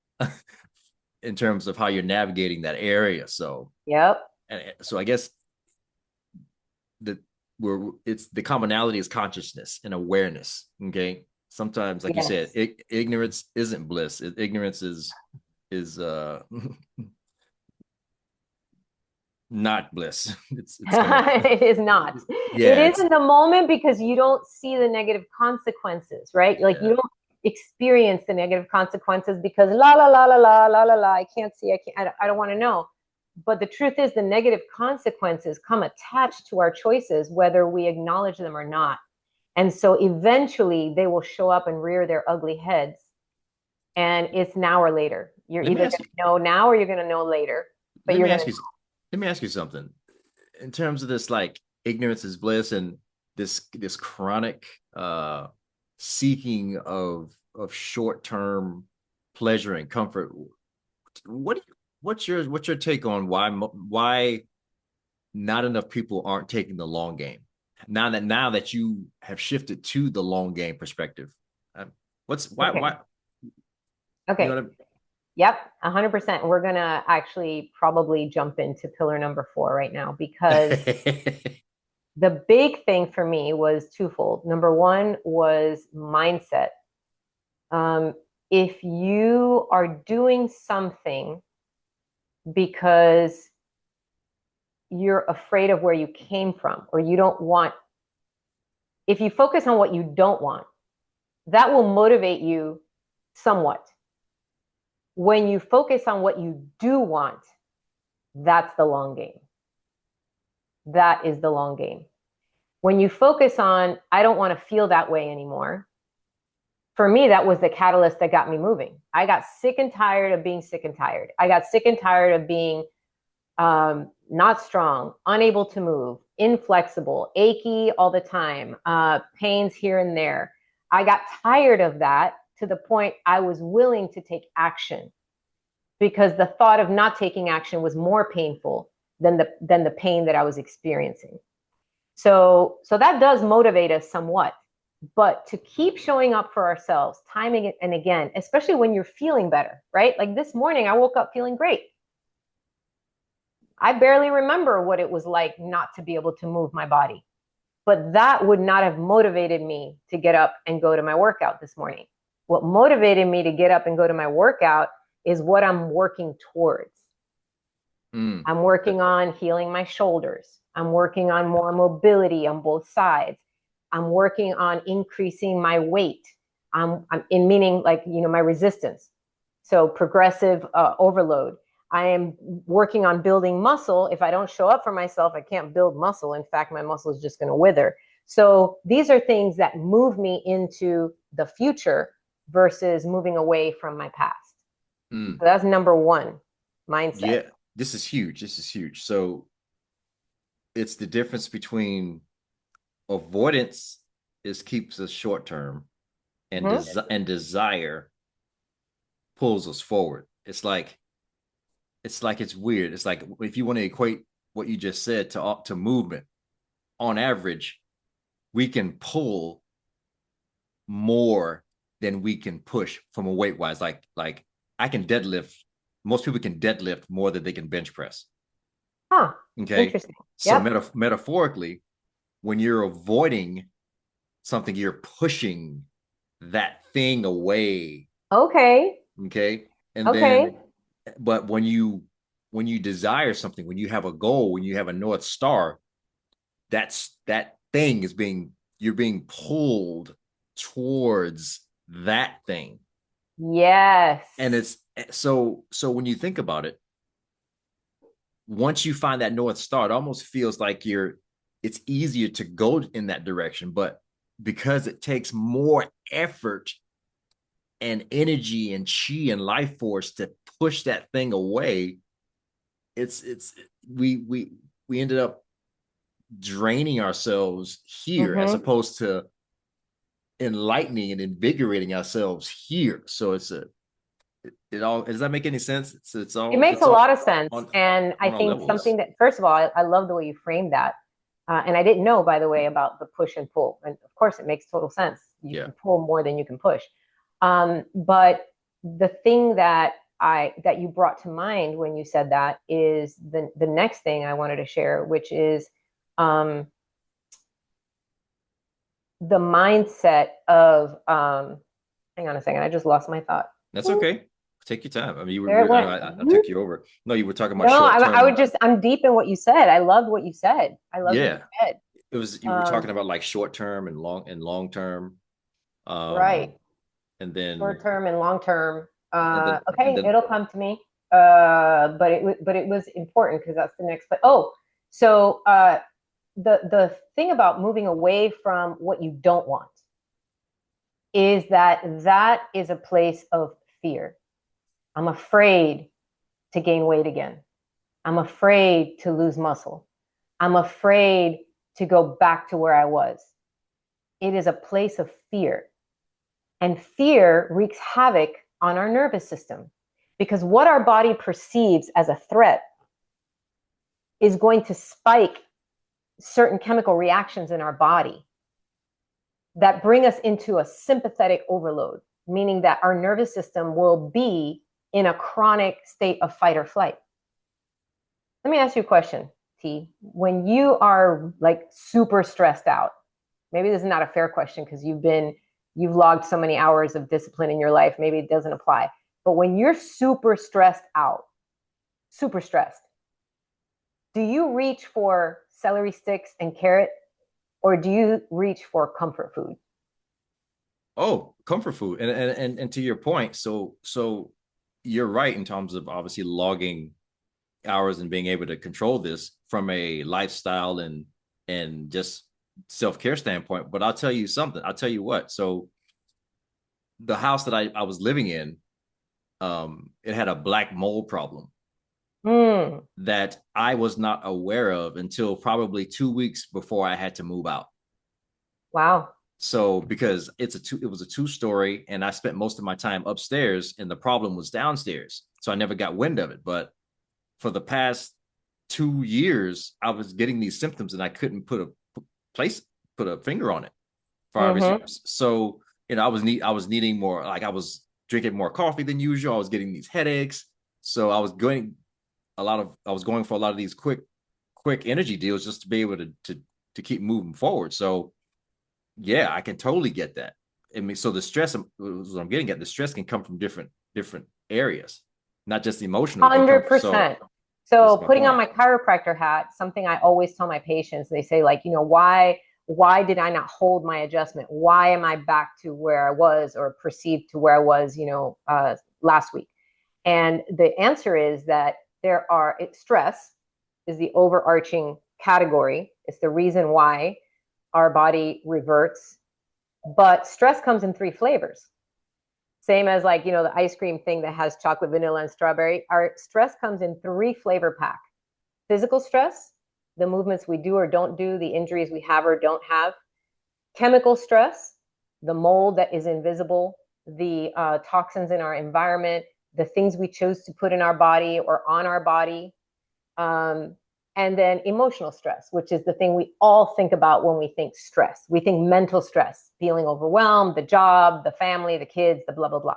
in terms of how you're navigating that area. So, Yep. I guess the where it's the commonality is consciousness and awareness. Okay, sometimes, like you said, Yes. ignorance isn't bliss. Ignorance is not bliss. It's gonna It is not. It yeah is it's in the moment because you don't see the negative consequences, right? Like you yeah don't experience the negative consequences because la la la la la la la la. I can't see. I don't want to know. But the truth is, the negative consequences come attached to our choices, whether we acknowledge them or not. And so eventually they will show up and rear their ugly heads. And it's now or later. You're let either me going ask you to know now or you're going to know later. But let you're me going ask to you let me ask you something in terms of this, like, ignorance is bliss and this chronic uh seeking of short-term pleasure and comfort. what what's your take on why not enough people aren't taking the long game now that you have shifted to the long game perspective? What's okay. why you Okay. know what Yep, 100%. We're going to actually probably jump into pillar number 4 right now because I the big thing for me was twofold. Number one was mindset. Um, if you are doing something because you're afraid of where you came from or you don't want, if you focus on what you don't want, that will motivate you somewhat. When you focus on what you do want, that's the long game. That is the long game. When you focus on, I don't want to feel that way anymore, for me, that was the catalyst that got me moving. I got sick and tired of being sick and tired. I got sick and tired of being not strong, unable to move, inflexible, achy all the time, pains here and there. I got tired of that to the point I was willing to take action because the thought of not taking action was more painful than the pain that I was experiencing. So that does motivate us somewhat. But to keep showing up for ourselves time and again, especially when you're feeling better, right? Like this morning, I woke up feeling great. I barely remember what it was like not to be able to move my body. But that would not have motivated me to get up and go to my workout this morning. What motivated me to get up and go to my workout is what I'm working towards. mm, I'm working on healing my shoulders. I'm working on more mobility on both sides. I'm working on increasing my weight. I'm in meaning like, my resistance. So progressive overload. I am working on building muscle. If I don't show up for myself, I can't build muscle. In fact, my muscle is just going to wither. So these are things that move me into the future versus moving away from my past. mm. So that's number one, mindset. Yeah, this is huge. So it's the difference between avoidance is keeps us short term and Mm-hmm. desire pulls us forward. It's weird. It's like if you want to equate what you just said to movement, on average, we can pull more than we can push from a weight wise. Like I can deadlift. Most people can deadlift more than they can bench press. Huh. Okay. Interesting. So Yep. metaphorically, when you're avoiding something, you're pushing that thing away. Okay. Okay. And Okay. then, but when you desire something, when you have a goal, when you have a North Star, that thing is you're being pulled towards that thing. Yes. And it's so when you think about it, once you find that North Star, it almost feels like it's easier to go in that direction. But because it takes more effort and energy and chi and life force to push that thing away, it's we ended up draining ourselves here as Mm-hmm. opposed to enlightening and invigorating ourselves here. So it all, does that make any sense? It's It all makes it's a lot all of sense. on And I on all think levels. something that, first of all, I love the way you framed that. And I didn't know, by the way, about the push and pull. And of course, it makes total sense. You Yeah. can pull more than you can push. But the thing that you brought to mind when you said that is the next thing I wanted to share, which is um, the mindset of hang on a second, I just lost my thought. That's okay. Take your time. I mean, There it went. I took you over. No, you were talking about No, short I would term. just, I'm deep in what you said. I loved what you said. I loved what you Yeah, said. it was, you were talking Um, about like short term and long term. right. Um, and then Short term and long term. and Okay, then it'll come to me. But it was important because that's the next. But so the thing about moving away from what you don't want is that is a place of fear. I'm afraid to gain weight again. I'm afraid to lose muscle. I'm afraid to go back to where I was. It is a place of fear. And fear wreaks havoc on our nervous system because what our body perceives as a threat is going to spike certain chemical reactions in our body that bring us into a sympathetic overload, meaning that our nervous system will be in a chronic state of fight or flight. Let me ask you a question, T. When you are like super stressed out, maybe this is not a fair question because you've logged so many hours of discipline in your life, maybe it doesn't apply. But when you're super stressed out, super stressed, do you reach for celery sticks and carrot or do you reach for comfort food? oh, comfort food. And to your point, so you're right in terms of obviously logging hours and being able to control this from a lifestyle and just self-care standpoint. But I'll tell you something. I'll tell you what. So the house that I was living in, it had a black mold problem Mm, that I was not aware of until probably 2 weeks before I had to move out. wow. So because it was a two-story, and I spent most of my time upstairs, and the problem was downstairs, so I never got wind of it. But for the past 2 years, I was getting these symptoms, and I couldn't place put a finger on it for obvious Mm-hmm. reasons. So I was needing more. Like I was drinking more coffee than usual. I was getting these headaches. So I was going for a lot of these quick energy deals just to be able to keep moving forward. So yeah, I can totally get that. I mean, so the stress, what I'm getting at, the stress can come from different areas, not just emotional. It can come. So 100%. this So is my putting on point. my chiropractor hat, something I always tell my patients, they say like, why did I not hold my adjustment? Why am I back to where I was or perceived to where I was, last week? And the answer is that stress is the overarching category. It's the reason why our body reverts. But stress comes in three flavors. Same as like, the ice cream thing that has chocolate, vanilla, and strawberry. Our stress comes in three flavor pack. Physical stress, the movements we do or don't do, the injuries we have or don't have. Chemical stress, the mold that is invisible, the toxins in our environment, the things we chose to put in our body or on our body. Um, and then emotional stress, which is the thing we all think about when we think stress. We think mental stress, feeling overwhelmed, the job, the family, the kids, the blah, blah, blah.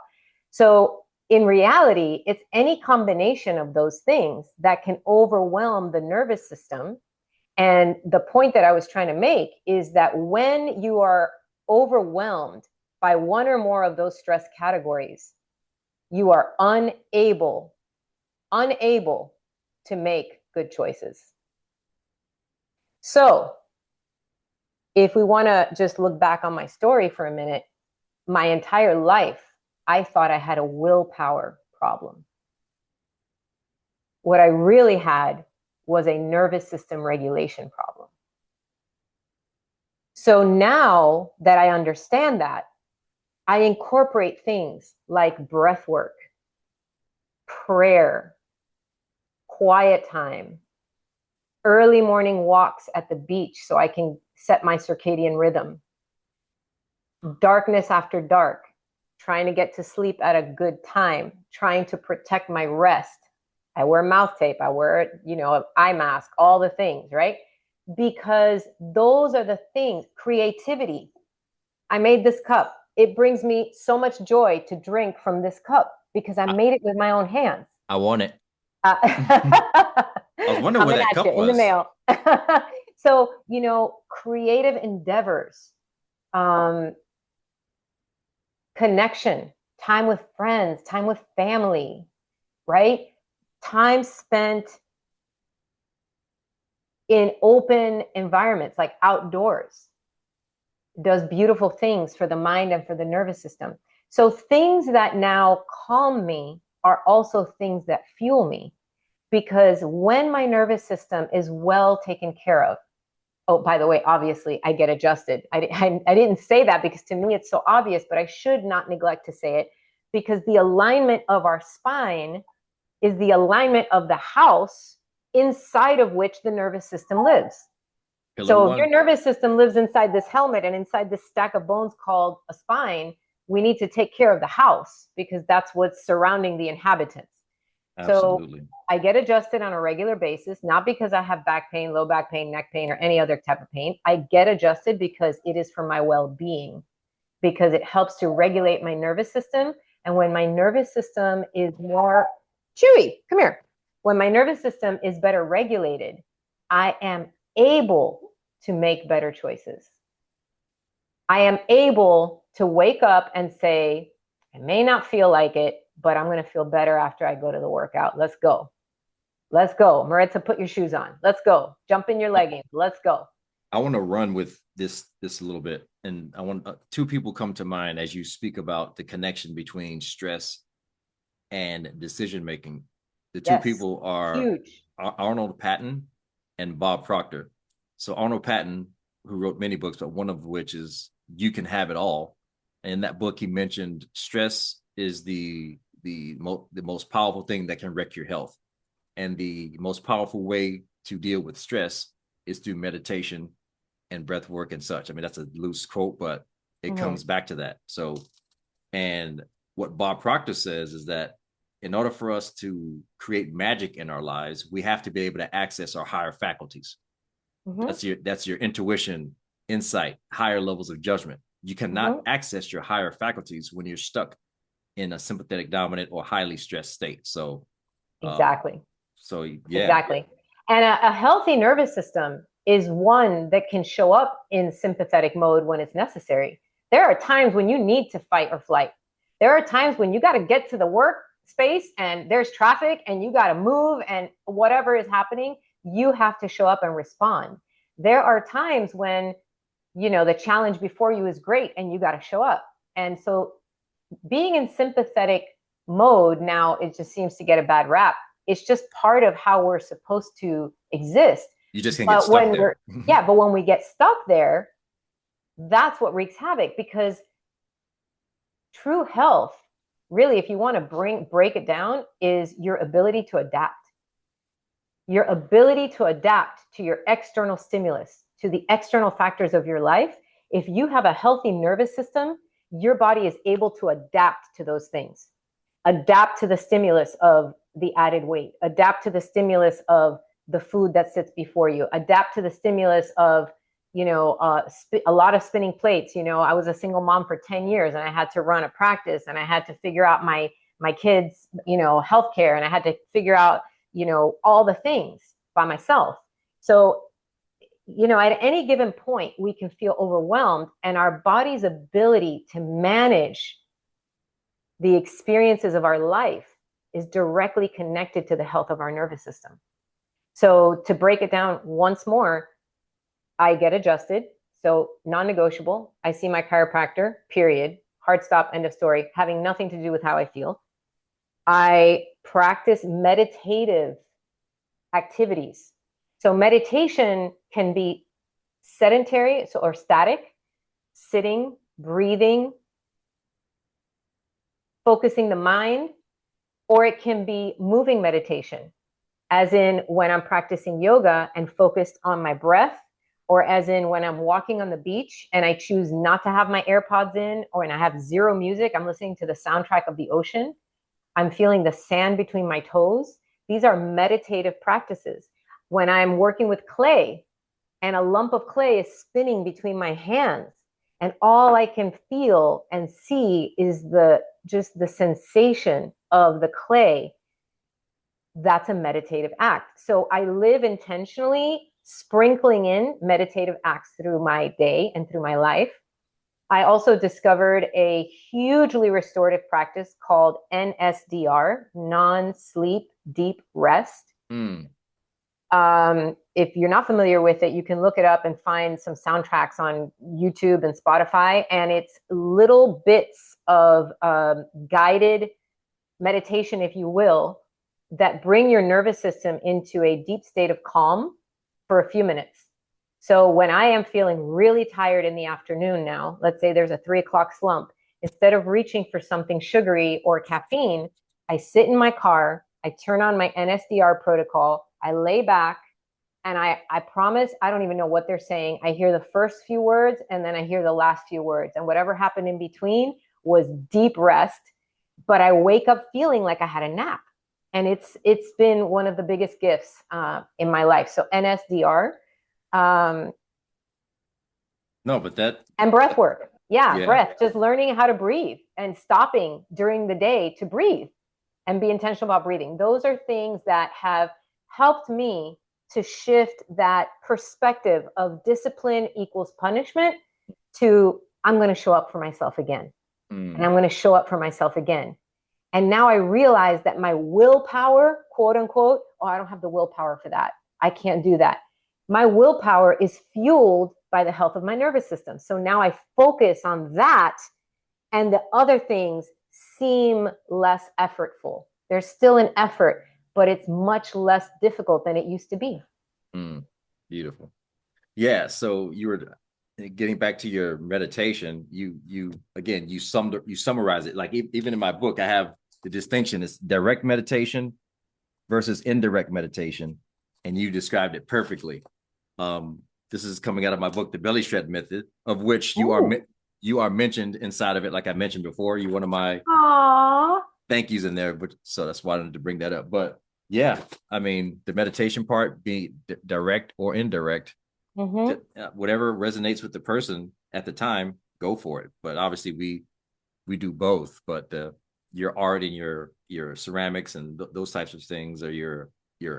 So in reality, it's any combination of those things that can overwhelm the nervous system. And the point that I was trying to make is that when you are overwhelmed by one or more of those stress categories, you are unable to make good choices. So, if we want to just look back on my story for a minute, my entire life, I thought I had a willpower problem. What I really had was a nervous system regulation problem. So now that I understand that, I incorporate things like breath work, prayer, quiet time, early morning walks at the beach so I can set my circadian rhythm, darkness after dark, trying to get to sleep at a good time, trying to protect my rest. I wear mouth tape, I wear, eye mask, all the things, right? Because those are the things. Creativity. I made this cup. It brings me so much joy to drink from this cup because I made it with my own hands. I want it. I was wondering where that cup in the was. mail. So, creative endeavors, connection, time with friends, time with family, right? Time spent in open environments like outdoors does beautiful things for the mind and for the nervous system. So things that now calm me are also things that fuel me, because when my nervous system is well taken care of, oh, by the way, obviously I get adjusted. I didn't say that because to me it's so obvious, but I should not neglect to say it, because the alignment of our spine is the alignment of the house inside of which the nervous system lives. So if your nervous system lives inside this helmet and inside this stack of bones called a spine, we need to take care of the house because that's what's surrounding the inhabitants. Absolutely. So I get adjusted on a regular basis, not because I have back pain, low back pain, neck pain, or any other type of pain. I get adjusted because it is for my well-being, because it helps to regulate my nervous system. And when my nervous system is more Chewy, come here. When my nervous system is better regulated, I am able to make better choices. I am able to wake up and say, I may not feel like it, but I'm going to feel better after I go to the workout. Let's go. Let's go. Maritza, put your shoes on. Let's go. Jump in your leggings. Let's go. I want to run with this a little bit. And I want two people come to mind as you speak about the connection between stress and decision making. The two people are huge. Arnold Patton and Bob Proctor. So Arnold Patton, who wrote many books, but one of which is You Can Have It All. And in that book, he mentioned stress is the most powerful thing that can wreck your health. And the most powerful way to deal with stress is through meditation and breath work and such. I mean, that's a loose quote, but it comes back to that. So, and what Bob Proctor says is that in order for us to create magic in our lives, we have to be able to access our higher faculties. That's your intuition, insight, higher levels of judgment. You cannot access your higher faculties when you're stuck in a sympathetic dominant or highly stressed state. So exactly. Exactly. And a healthy nervous system is one that can show up in sympathetic mode when it's necessary. There are times when you need to fight or flight. There are times when you got to get to the work space and there's traffic and you got to move, and whatever is happening, you have to show up and respond. There are times when, the challenge before you is great and you got to show up. And so being in sympathetic mode now, it just seems to get a bad rap. It's just part of how we're supposed to exist. You just can't get stuck there. But when we get stuck there, that's what wreaks havoc, because true health, really, if you want to break it down, is your ability to adapt. Your ability to adapt to your external stimulus, to the external factors of your life. If you have a healthy nervous system, your body is able to adapt to those things. Adapt to the stimulus of the added weight. Adapt to the stimulus of the food that sits before you. Adapt to the stimulus of, a lot of spinning plates. I was a single mom for 10 years and I had to run a practice and I had to figure out my kids, healthcare, and I had to figure out, all the things by myself. So, at any given point, we can feel overwhelmed, and our body's ability to manage the experiences of our life is directly connected to the health of our nervous system. So to break it down once more, I get adjusted. So non-negotiable. I see my chiropractor, period. Hard stop, end of story, having nothing to do with how I feel. I practice meditative activities So meditation can be sedentary or static, sitting, breathing, focusing the mind, or it can be moving meditation, as in when I'm practicing yoga and focused on my breath, or as in when I'm walking on the beach and I choose not to have my AirPods in, or when I have zero music, I'm listening to the soundtrack of the ocean. I'm feeling the sand between my toes. These are meditative practices. When I'm working with clay and a lump of clay is spinning between my hands, and all I can feel and see is just the sensation of the clay, that's a meditative act. So I live intentionally sprinkling in meditative acts through my day and through my life. I also discovered a hugely restorative practice called NSDR, non-sleep deep rest. Mm. If you're not familiar with it, you can look it up and find some soundtracks on YouTube and Spotify. And it's little bits of guided meditation, if you will, that bring your nervous system into a deep state of calm for a few minutes. So when I am feeling really tired in the afternoon now, let's say there's a 3 o'clock slump, instead of reaching for something sugary or caffeine, I sit in my car, I turn on my NSDR protocol, I lay back, and I promise I don't even know what they're saying. I hear the first few words and then I hear the last few words. And whatever happened in between was deep rest. But I wake up feeling like I had a nap. And it's been one of the biggest gifts in my life. So NSDR. No, but that and breath work. Yeah, yeah. breath. Just learning how to breathe and stopping during the day to breathe and be intentional about breathing. Those are things that have helped me to shift that perspective of discipline equals punishment to I'm going to show up for myself again. And I'm going to show up for myself again. And now I realize that my willpower, quote unquote, oh, I don't have the willpower for that. I can't do that. My willpower is fueled by the health of my nervous system. So now I focus on that, and the other things seem less effortful. There's still an effort, but it's much less difficult than it used to be. Beautiful. Yeah. So you were getting back to your meditation. You again, you summarize it. Like even in my book, I have the distinction is direct meditation versus indirect meditation, and you described it perfectly. This is coming out of my book, The Belly Shred Method, of which you are mentioned inside of it. Like I mentioned before, you're one of my thank yous in there, but so that's why I wanted to bring that up. But yeah, I mean, the meditation part, be direct or indirect, whatever resonates with the person at the time, go for it. But obviously, we do both. But your art and your ceramics and those types of things are your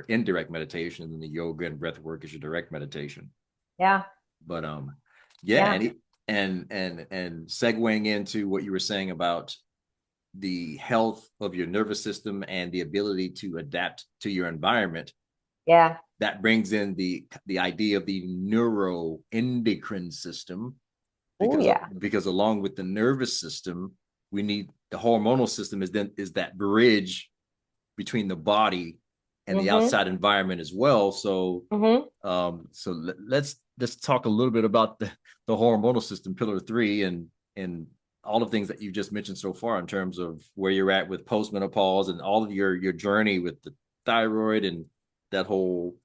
indirect meditation, and then the yoga and breath work is your direct meditation. Yeah. But and segueing into what you were saying about the health of your nervous system and the ability to adapt to your environment. Yeah. That brings in the idea of the neuroendocrine system, because along with the nervous system, we need the hormonal system is that bridge between the body and the outside environment as well. So so let's talk a little bit about the hormonal system, pillar 3, and all of things that you just mentioned so far in terms of where you're at with postmenopause and all of your journey with the thyroid and that whole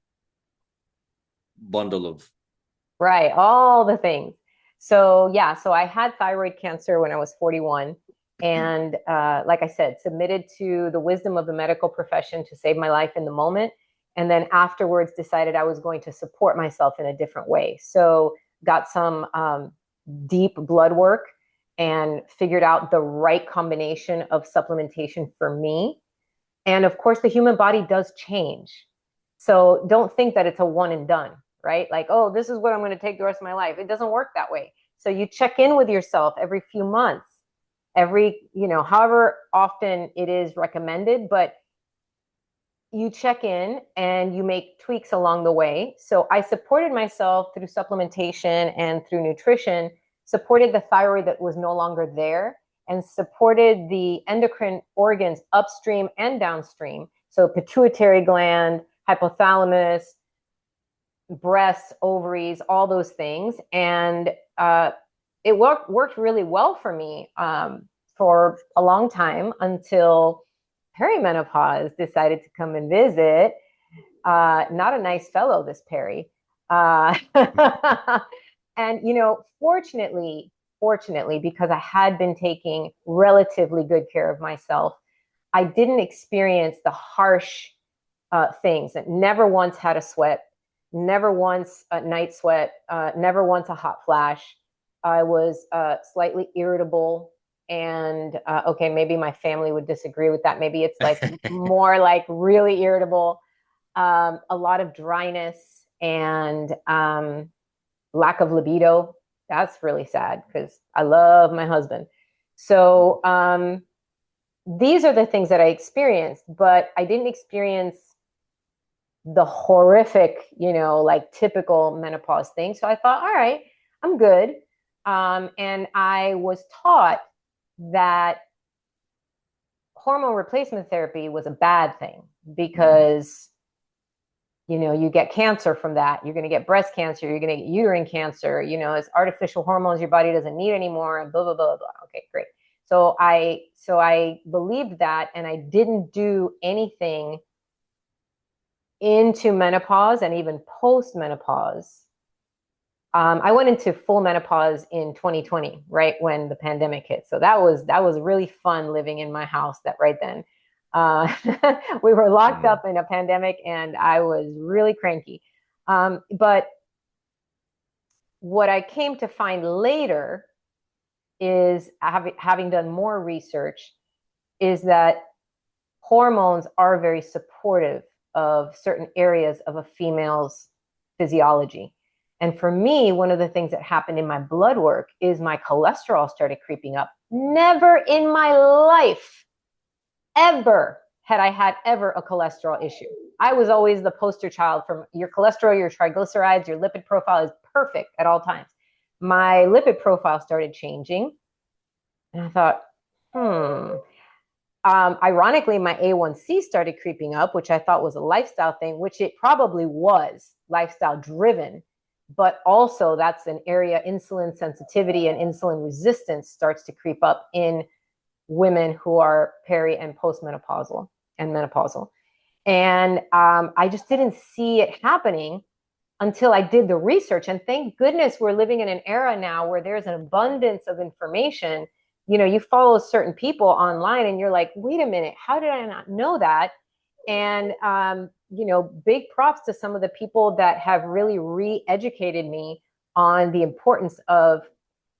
bundle of all the things. So so I had thyroid cancer when I was 41, and like I said, submitted to the wisdom of the medical profession to save my life in the moment, and then afterwards decided I was going to support myself in a different way. So got some deep blood work and figured out the right combination of supplementation for me. And of course, the human body does change. So don't think that it's a one and done, right? Like, oh, this is what I'm going to take the rest of my life. It doesn't work that way. So you check in with yourself every few months, however often it is recommended, but you check in and you make tweaks along the way. So I supported myself through supplementation and through nutrition, supported the thyroid that was no longer there, and supported the endocrine organs upstream and downstream. So pituitary gland, hypothalamus, breasts, ovaries, all those things. And it worked really well for me for a long time until perimenopause decided to come and visit. Not a nice fellow, this Perry. And, fortunately, because I had been taking relatively good care of myself, I didn't experience the harsh things. Never once had a sweat, never once a night sweat, never once a hot flash. I was slightly irritable. And okay, maybe my family would disagree with that. Maybe it's like more like really irritable, a lot of dryness and lack of libido. That's really sad because I love my husband. So these are the things that I experienced, but I didn't experience the horrific, like typical menopause thing. So I thought, all right, I'm good. And I was taught that hormone replacement therapy was a bad thing because, you get cancer from that. You're going to get breast cancer. You're going to get uterine cancer. It's artificial hormones your body doesn't need anymore, and blah, blah, blah, blah. Okay, great. So I believed that, and I didn't do anything into menopause and even post menopause. I went into full menopause in 2020, right when the pandemic hit. So that was really fun living in my house that right then. We were locked up in a pandemic, and I was really cranky. But what I came to find later is, having done more research, is that hormones are very supportive of certain areas of a female's physiology. And for me, one of the things that happened in my blood work is my cholesterol started creeping up. Never in my life, ever, had I had ever a cholesterol issue. I was always the poster child from your cholesterol, your triglycerides, your lipid profile is perfect at all times. My lipid profile started changing. And I thought, ironically, my A1C started creeping up, which I thought was a lifestyle thing, which it probably was lifestyle driven. But also that's an area, insulin sensitivity and insulin resistance starts to creep up in women who are peri and postmenopausal and menopausal. And I just didn't see it happening until I did the research. And thank goodness we're living in an era now where there's an abundance of information. You follow certain people online and you're like, wait a minute, how did I not know that? And, big props to some of the people that have really re-educated me on the importance of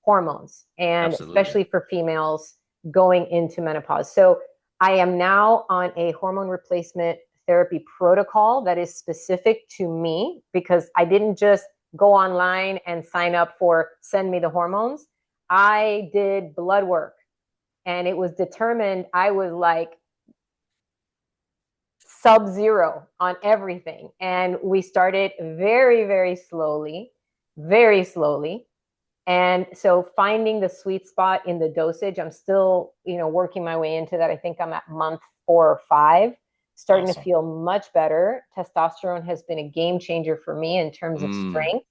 hormones, and Absolutely. especially for females going into menopause. So I am now on a hormone replacement therapy protocol that is specific to me, because I didn't just go online and sign up for send me the hormones. I did blood work, and it was determined I was like sub-zero on everything. And we started very, very slowly, very slowly. And so finding the sweet spot in the dosage, I'm still, working my way into that. I think I'm at month 4 or 5, starting to feel much better. Testosterone has been a game changer for me in terms of strength.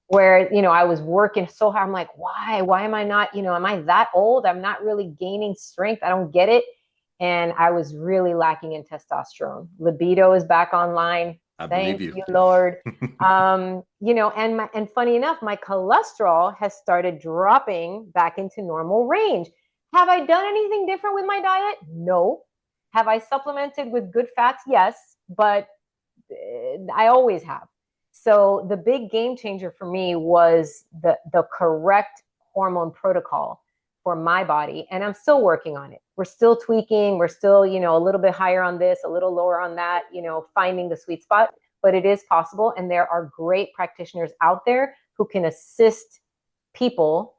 Where, I was working so hard. I'm like, why am I not, am I that old? I'm not really gaining strength. I don't get it. And I was really lacking in testosterone. Libido is back online. Thank you, Lord. And funny enough, my cholesterol has started dropping back into normal range. Have I done anything different with my diet? No. Have I supplemented with good fats? Yes, but I always have. So the big game changer for me was the correct hormone protocol for my body. And I'm still working on it. We're still tweaking. We're still, a little bit higher on this, a little lower on that, finding the sweet spot, but it is possible. And there are great practitioners out there who can assist people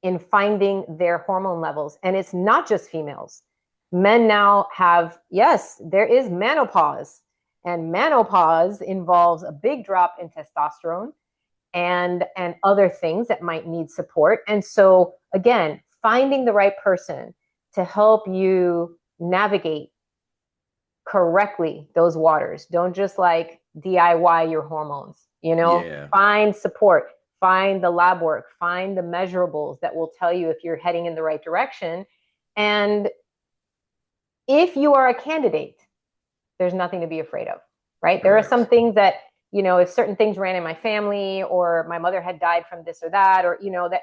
in finding their hormone levels. And it's not just females. Men now have, yes, there is menopause, and menopause involves a big drop in testosterone and other things that might need support. And so again, finding the right person to help you navigate correctly those waters. Don't just like DIY your hormones, you know, Yeah. find support, find the lab work, find the measurables that will tell you if you're heading in the right direction. And if you are a candidate, there's nothing to be afraid of, right? There are some Correct. things that, you know, if certain things ran in my family or my mother had died from this or that, or, you know, that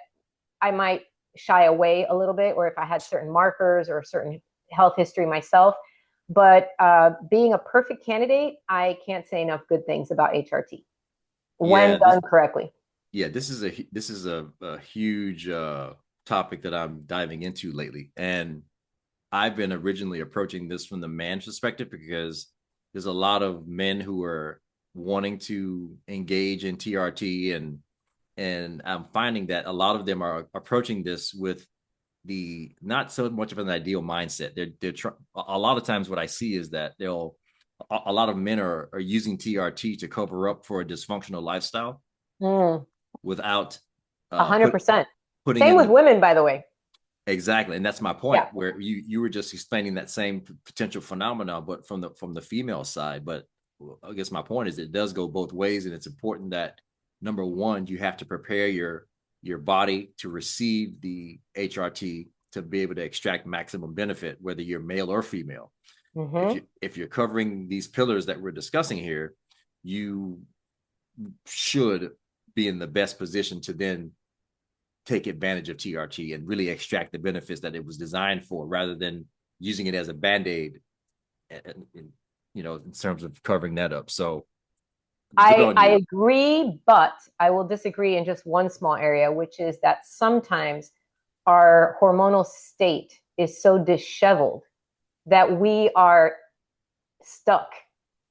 I might shy away a little bit, or if I had certain markers or certain health history myself. But being a perfect candidate, I can't say enough good things about HRT when Yeah, this done correctly. yeah, this is a huge topic that I'm diving into lately. And I've been originally approaching this from the man's perspective because there's a lot of men who are wanting to engage in TRT, and I'm finding that a lot of them are approaching this with the not so much of an ideal mindset. A lot of times what I see is that a lot of men are using TRT to cover up for a dysfunctional lifestyle Mm, without hundred percent. putting Same in with the women, by the way. exactly, and that's my point. Yeah. Where you were just explaining that same potential phenomena, but from the female side. But I guess my point is it does go both ways, and it's important that number one, you have to prepare your body to receive the HRT to be able to extract maximum benefit, whether you're male or female. Mm-hmm. If you're covering these pillars that we're discussing here, you should be in the best position to then take advantage of TRT and really extract the benefits that it was designed for, rather than using it as a band-aid, you know, in terms of covering that up. So good on I you. agree, but I will disagree in just one small area, which is that sometimes our hormonal state is so disheveled that we are stuck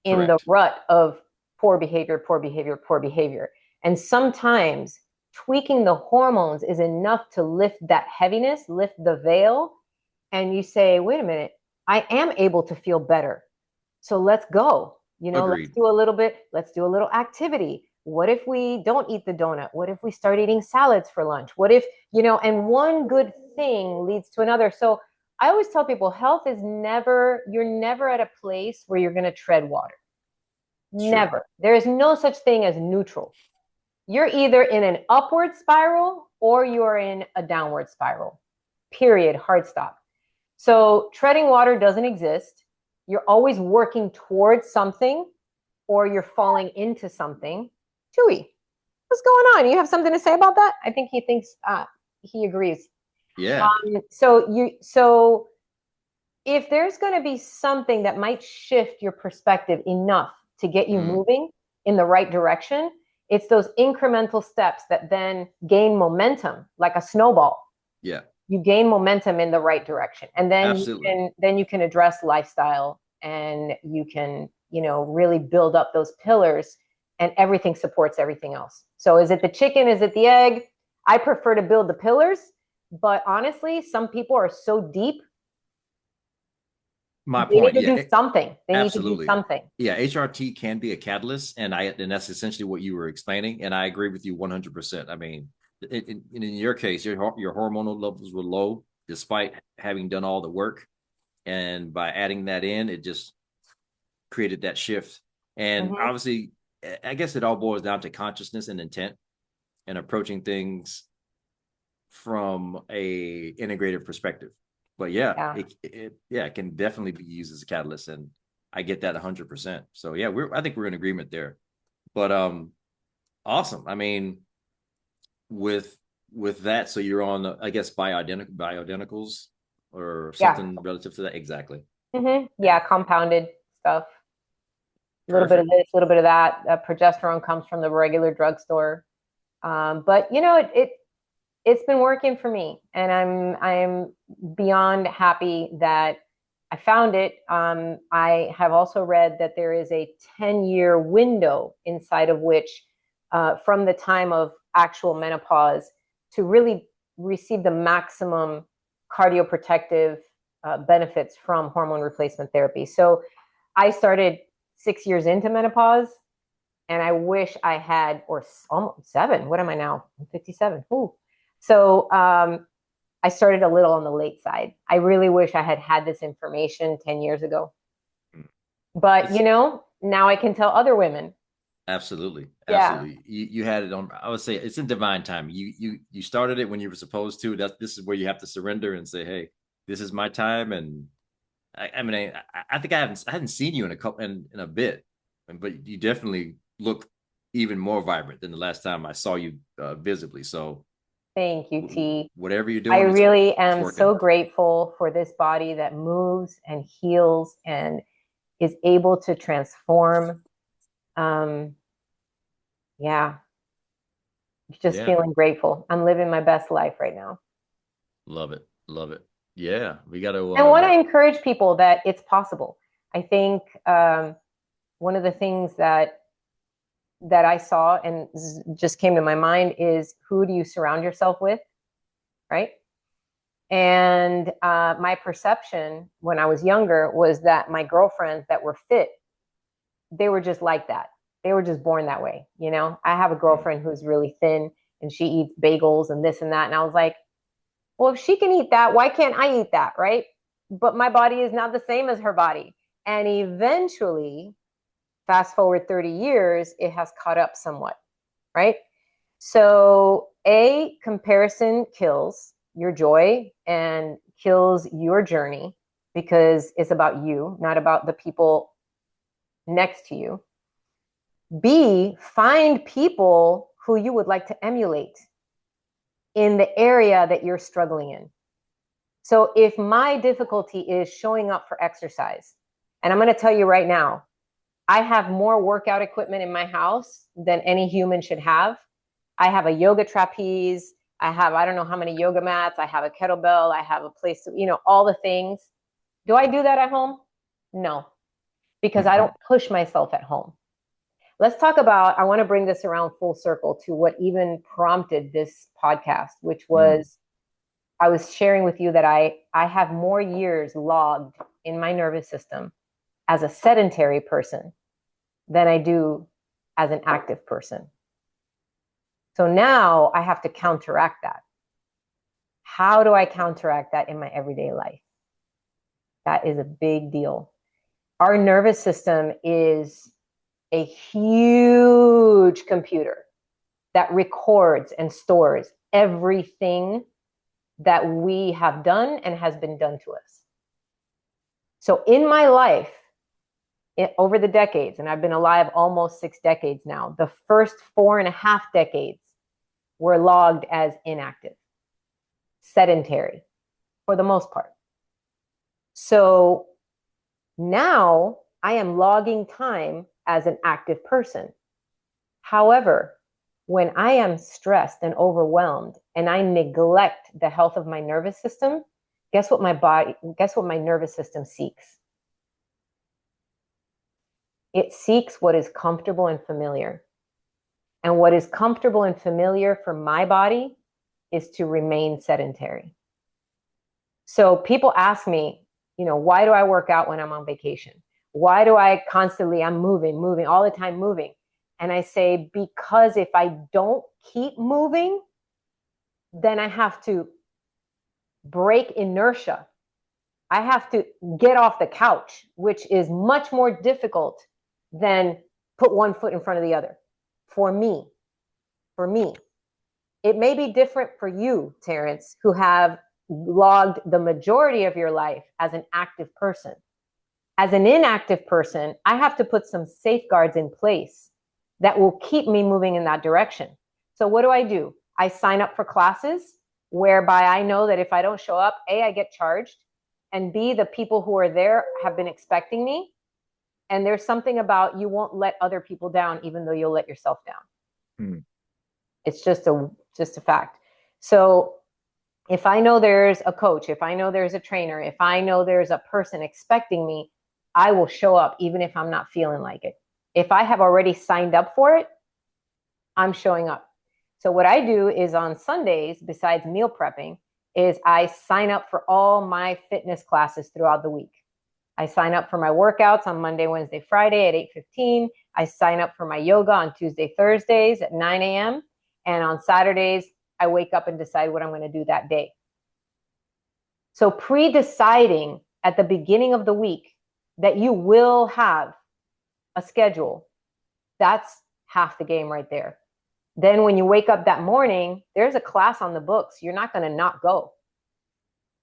in the Correct. rut of poor behavior, poor behavior, poor behavior. And sometimes tweaking the hormones is enough to lift that heaviness, lift the veil, and you say, wait a minute, I am able to feel better. So let's go. You know, Agreed. let's do a little activity. What if we don't eat the donut? What if we start eating salads for lunch? What if, you know, and one good thing leads to another. So I always tell people health is never, you're never at a place where you're going to tread water. Sure. Never. There is no such thing as neutral. You're either in an upward spiral or you're in a downward spiral. Period. Hard stop. So treading water doesn't exist. You're always working towards something or you're falling into something. Chewy, what's going on? You have something to say about that? I think he thinks he agrees. Yeah. So if there's going to be something that might shift your perspective enough to get you Mm, moving in the right direction, it's those incremental steps that then gain momentum like a snowball. yeah. You gain momentum in the right direction, and Absolutely. then you can address lifestyle, and you can, you know, really build up those pillars, and everything supports everything else. So is it the chicken, is it the egg? I prefer to build the pillars, but honestly some people are so deep, My they need point. to Yeah. do something, they need to do Absolutely. something. Yeah, HRT can be a catalyst, and that's essentially what you were explaining, and I agree with you 100%. I mean, in your case, your hormonal levels were low despite having done all the work, and by adding that in, it just created that shift. And Mm-hmm. obviously, I guess it all boils down to consciousness and intent, and approaching things from a integrative perspective. But yeah, Yeah. it can definitely be used as a catalyst, and I get that 100%. So yeah, I think we're in agreement there. But awesome. I mean, with with that, so you're on, I guess, bioidenticals or Yeah. something relative to that. Exactly. Mm-hmm. Eh, Yeah, compounded stuff, a little bit of Perfect. this, a little bit of that. Progesterone comes from the regular drugstore. But you know, it's been working for me, and I'm beyond happy that I found it. I have also read that there is a 10-year window inside of which, from the time of actual menopause, to really receive the maximum cardioprotective benefits from hormone replacement therapy. So I started 6 years into menopause, and I wish I had, or almost seven. What am I now? I'm 57. Ooh. So I started a little on the late side. I really wish I had had this information 10 years ago. But, It's now I can tell other women. absolutely, Yeah. absolutely. You had it on. I would say it's in divine time. You started it when you were supposed to. This is where you have to surrender and say, hey, this is my time. And I mean, I think I hadn't seen you in a couple in a bit, but you definitely look even more vibrant than the last time I saw you visibly. So Thank you, T. whatever you're I doing, really it's am so working. grateful for this body that moves and heals and is able to transform. Um, yeah, just Yeah, feeling grateful. I'm living my best life right now. love it, love it. Yeah, we got to I want to encourage people that it's possible. I think one of the things that I saw and just came to my mind is, who do you surround yourself with, right? And my perception when I was younger was that my girlfriends that were fit, they were just like that. They were just born that way. I have a girlfriend who's really thin and she eats bagels and this and that. And I was like, well, if she can eat that, why can't I eat that? Right. But my body is not the same as her body. And eventually, fast forward 30 years, it has caught up somewhat. Right. So, comparison kills your joy and kills your journey because it's about you, not about the people next to you. B, find people who you would like to emulate in the area that you're struggling in. So if my difficulty is showing up for exercise, and I'm going to tell you right now, I have more workout equipment in my house than any human should have. I have a yoga trapeze. I don't know how many yoga mats. I have a kettlebell. I have a place to, all the things. Do I do that at home? No, because I don't push myself at home. Let's talk about, I want to bring this around full circle to what even prompted this podcast, which was I was sharing with you that I have more years logged in my nervous system as a sedentary person than I do as an active person. So now I have to counteract that. How do I counteract that in my everyday life? That is a big deal. Our nervous system is a huge computer that records and stores everything that we have done and has been done to us. So in my life, over the decades, and I've been alive almost 6 decades now, the first 4.5 decades were logged as inactive, sedentary for the most part. So now I am logging time as an active person. However, when I am stressed and overwhelmed and I neglect the health of my nervous system, guess what my nervous system seeks? It seeks what is comfortable and familiar. And what is comfortable and familiar for my body is to remain sedentary. So people ask me, why do I work out when I'm on vacation? Why do I'm moving, all the time moving? And I say, because if I don't keep moving, then I have to break inertia. I have to get off the couch, which is much more difficult than put one foot in front of the other. For me, it may be different for you, Terrence, who have logged the majority of your life as an active person. As an inactive person, I have to put some safeguards in place that will keep me moving in that direction. So what do? I sign up for classes whereby I know that if I don't show up, A, I get charged, and B, the people who are there have been expecting me. And there's something about you won't let other people down, even though you'll let yourself down. Hmm. It's just a fact. So if I know there's a coach, if I know there's a trainer, if I know there's a person expecting me, I will show up even if I'm not feeling like it. If I have already signed up for it, I'm showing up. So what I do is on Sundays, besides meal prepping, is I sign up for all my fitness classes throughout the week. I sign up for my workouts on Monday, Wednesday, Friday at 8:15. I sign up for my yoga on Tuesday, Thursdays at 9 a.m. And on Saturdays, I wake up and decide what I'm going to do that day. So pre-deciding at the beginning of the week that you will have a schedule, that's half the game right there. Then when you wake up that morning, there's a class on the books. You're not going to not go.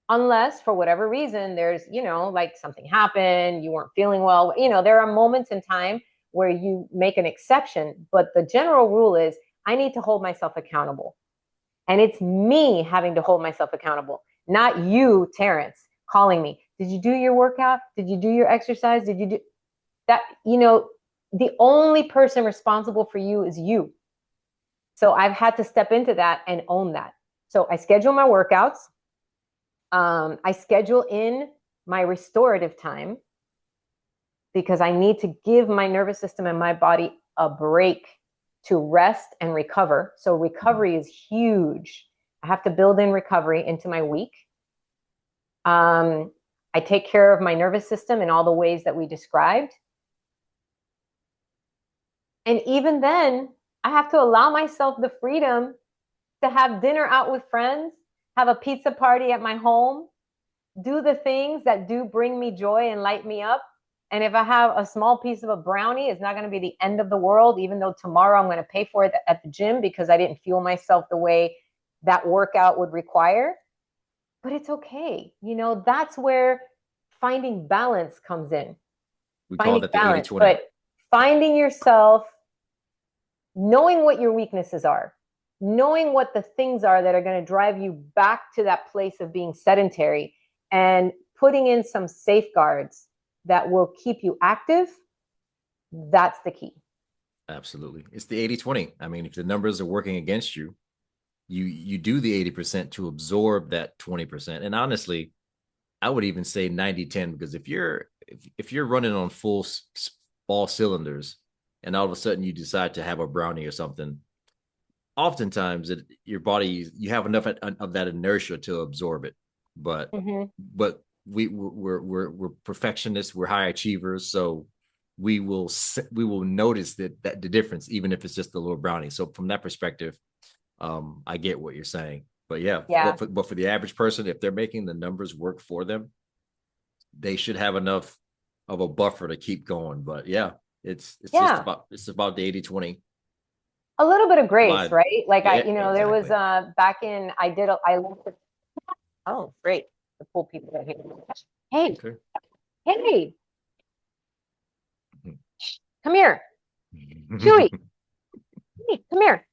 Unless for whatever reason, there's, like something happened, you weren't feeling well. There are moments in time where you make an exception, but the general rule is I need to hold myself accountable. And it's me having to hold myself accountable, not you, Terrence, calling me. Did you do your workout? Did you do your exercise? Did you do that? The only person responsible for you is you. So I've had to step into that and own that. So I schedule my workouts. I schedule in my restorative time because I need to give my nervous system and my body a break to rest and recover. So recovery is huge. I have to build in recovery into my week. I take care of my nervous system in all the ways that we described. And even then, I have to allow myself the freedom to have dinner out with friends, have a pizza party at my home, do the things that do bring me joy and light me up. And if I have a small piece of a brownie, it's not going to be the end of the world, even though tomorrow I'm going to pay for it at the gym because I didn't fuel myself the way that workout would require. But it's okay. That's where finding balance comes in. We call that the 80-20. But finding yourself, knowing what your weaknesses are, knowing what the things are that are going to drive you back to that place of being sedentary, and putting in some safeguards that will keep you active, that's the key. Absolutely. It's the 80-20. I mean, if the numbers are working against you, you do the 80% to absorb that 20%. And honestly, I would even say 90-10, because if you're running on full all cylinders and all of a sudden you decide to have a brownie or something, oftentimes your body, you have enough of that inertia to absorb it. But we're perfectionists, we're high achievers, so we will notice that the difference, even if it's just a little brownie. So from that perspective, I get what you're saying. But yeah. But for the average person, if they're making the numbers work for them, they should have enough of a buffer to keep going. But yeah, it's just about the 80-20. A little bit of grace, right? Like exactly. There was back in I looked at, oh great, the cool people are here. Hey, okay. Hey, come here, Chewy. Hey, come here,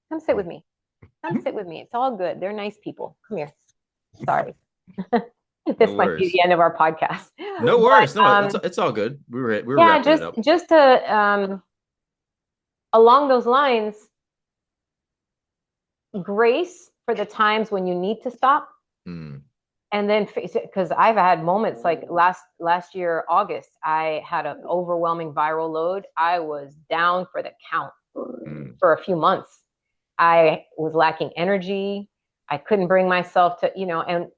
come sit with me. Come sit with me. It's all good. They're nice people. Come here. Sorry. This might be the end of our podcast. No worries. No, it's all good. We were wrapping it up. Just to along those lines, grace for the times when you need to stop. And then, because I've had moments like last year, August, I had an overwhelming viral load. I was down for the count for a few months. I was lacking energy. I couldn't bring myself to,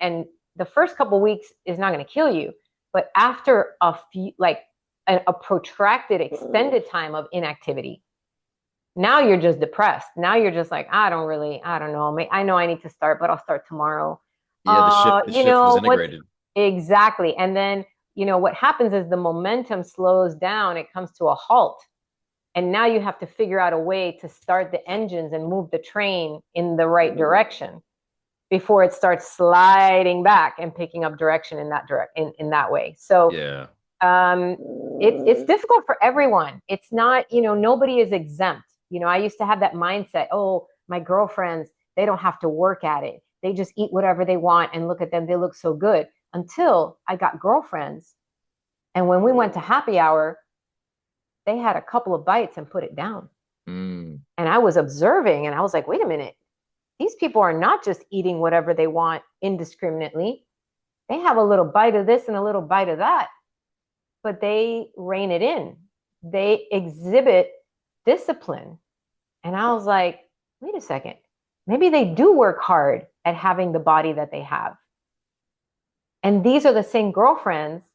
and the first couple of weeks is not going to kill you. But after a few, like a protracted, extended time of inactivity, now you're just depressed. Now you're just like, I don't know. I know I need to start, but I'll start tomorrow. Yeah, the shift was integrated. Exactly. And then, what happens is the momentum slows down. It comes to a halt. And now you have to figure out a way to start the engines and move the train in the right direction before it starts sliding back and picking up direction in that way. So yeah, it's difficult for everyone. It's not, nobody is exempt. I used to have that mindset. Oh, my girlfriends, they don't have to work at it. They just eat whatever they want and look at them. They look so good. Until I got girlfriends. And when we went to happy hour, they had a couple of bites and put it down. And I was observing and I was like, wait a minute. These people are not just eating whatever they want indiscriminately. They have a little bite of this and a little bite of that, but they rein it in. They exhibit discipline. And I was like, wait a second. Maybe they do work hard at having the body that they have. And these are the same girlfriends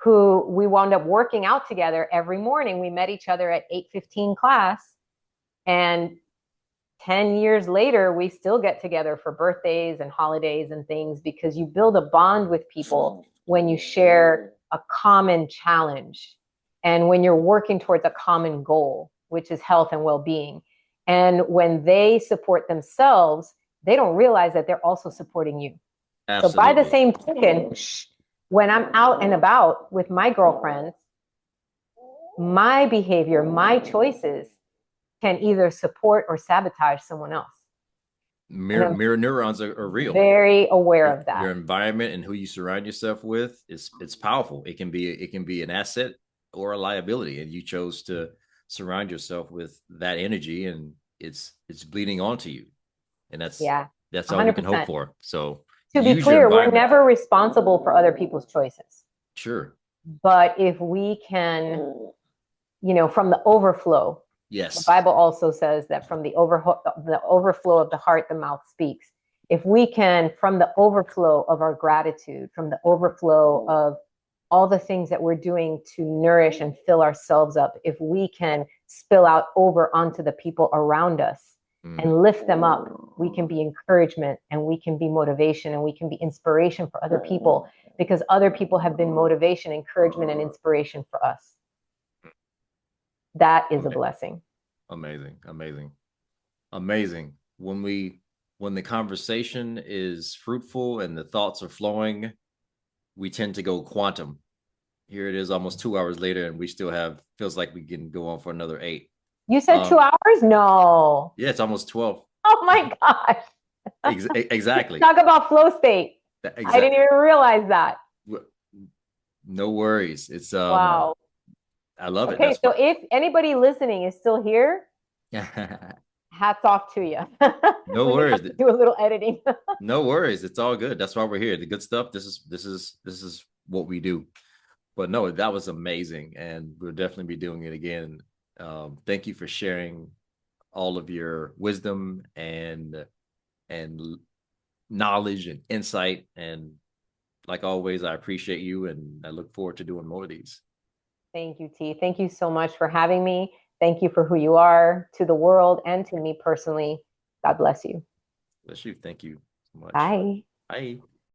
who we wound up working out together every morning. We met each other at 8:15 class. And 10 years later, we still get together for birthdays and holidays and things because you build a bond with people when you share a common challenge and when you're working towards a common goal, which is health and well-being. And when they support themselves, they don't realize that they're also supporting you. So by the Absolutely. same token, when I'm out and about with my girlfriends, my behavior, my choices can either support or sabotage someone else. Mirror neurons are real. Very aware of that. Your environment and who you surround yourself with is it's powerful. It can be an asset or a liability, and you chose to surround yourself with that energy, and it's bleeding onto you, and Yeah, that's all we can hope 100%. for. So To be use your clear, we're environment. never responsible for other people's choices. Sure. But if we can, from the overflow, the Yes. Bible also says that from the overflow of the heart, the mouth speaks. If we can, from the overflow of our gratitude, from the overflow of all the things that we're doing to nourish and fill ourselves up, if we can spill out over onto the people around us and lift them up, we can be encouragement and we can be motivation and we can be inspiration for other people, because other people have been motivation, encouragement, and inspiration for us. That is a blessing. Amazing, amazing, amazing. When the conversation is fruitful and the thoughts are flowing, we tend to go quantum. Here it is almost 2 hours later, and we still have feels like we can go on for another 8. You said 2 hours? No. Yeah, it's almost 12. Oh my gosh. Exactly. Talk about flow state. I didn't even realize that. No worries. It's Wow. I love it. Okay, That's so what. if anybody listening is still here, hats off to you. No We may worries. have to do a little editing. No worries. It's all good. That's why we're here. The good stuff. This is what we do. But no, that was amazing, and we'll definitely be doing it again. Thank you for sharing all of your wisdom and knowledge and insight. And like always, I appreciate you, and I look forward to doing more of these. Thank you, T. Thank you so much for having me. Thank you for who you are to the world and to me personally. God bless you. Bless you. Thank you so much. Bye. Bye.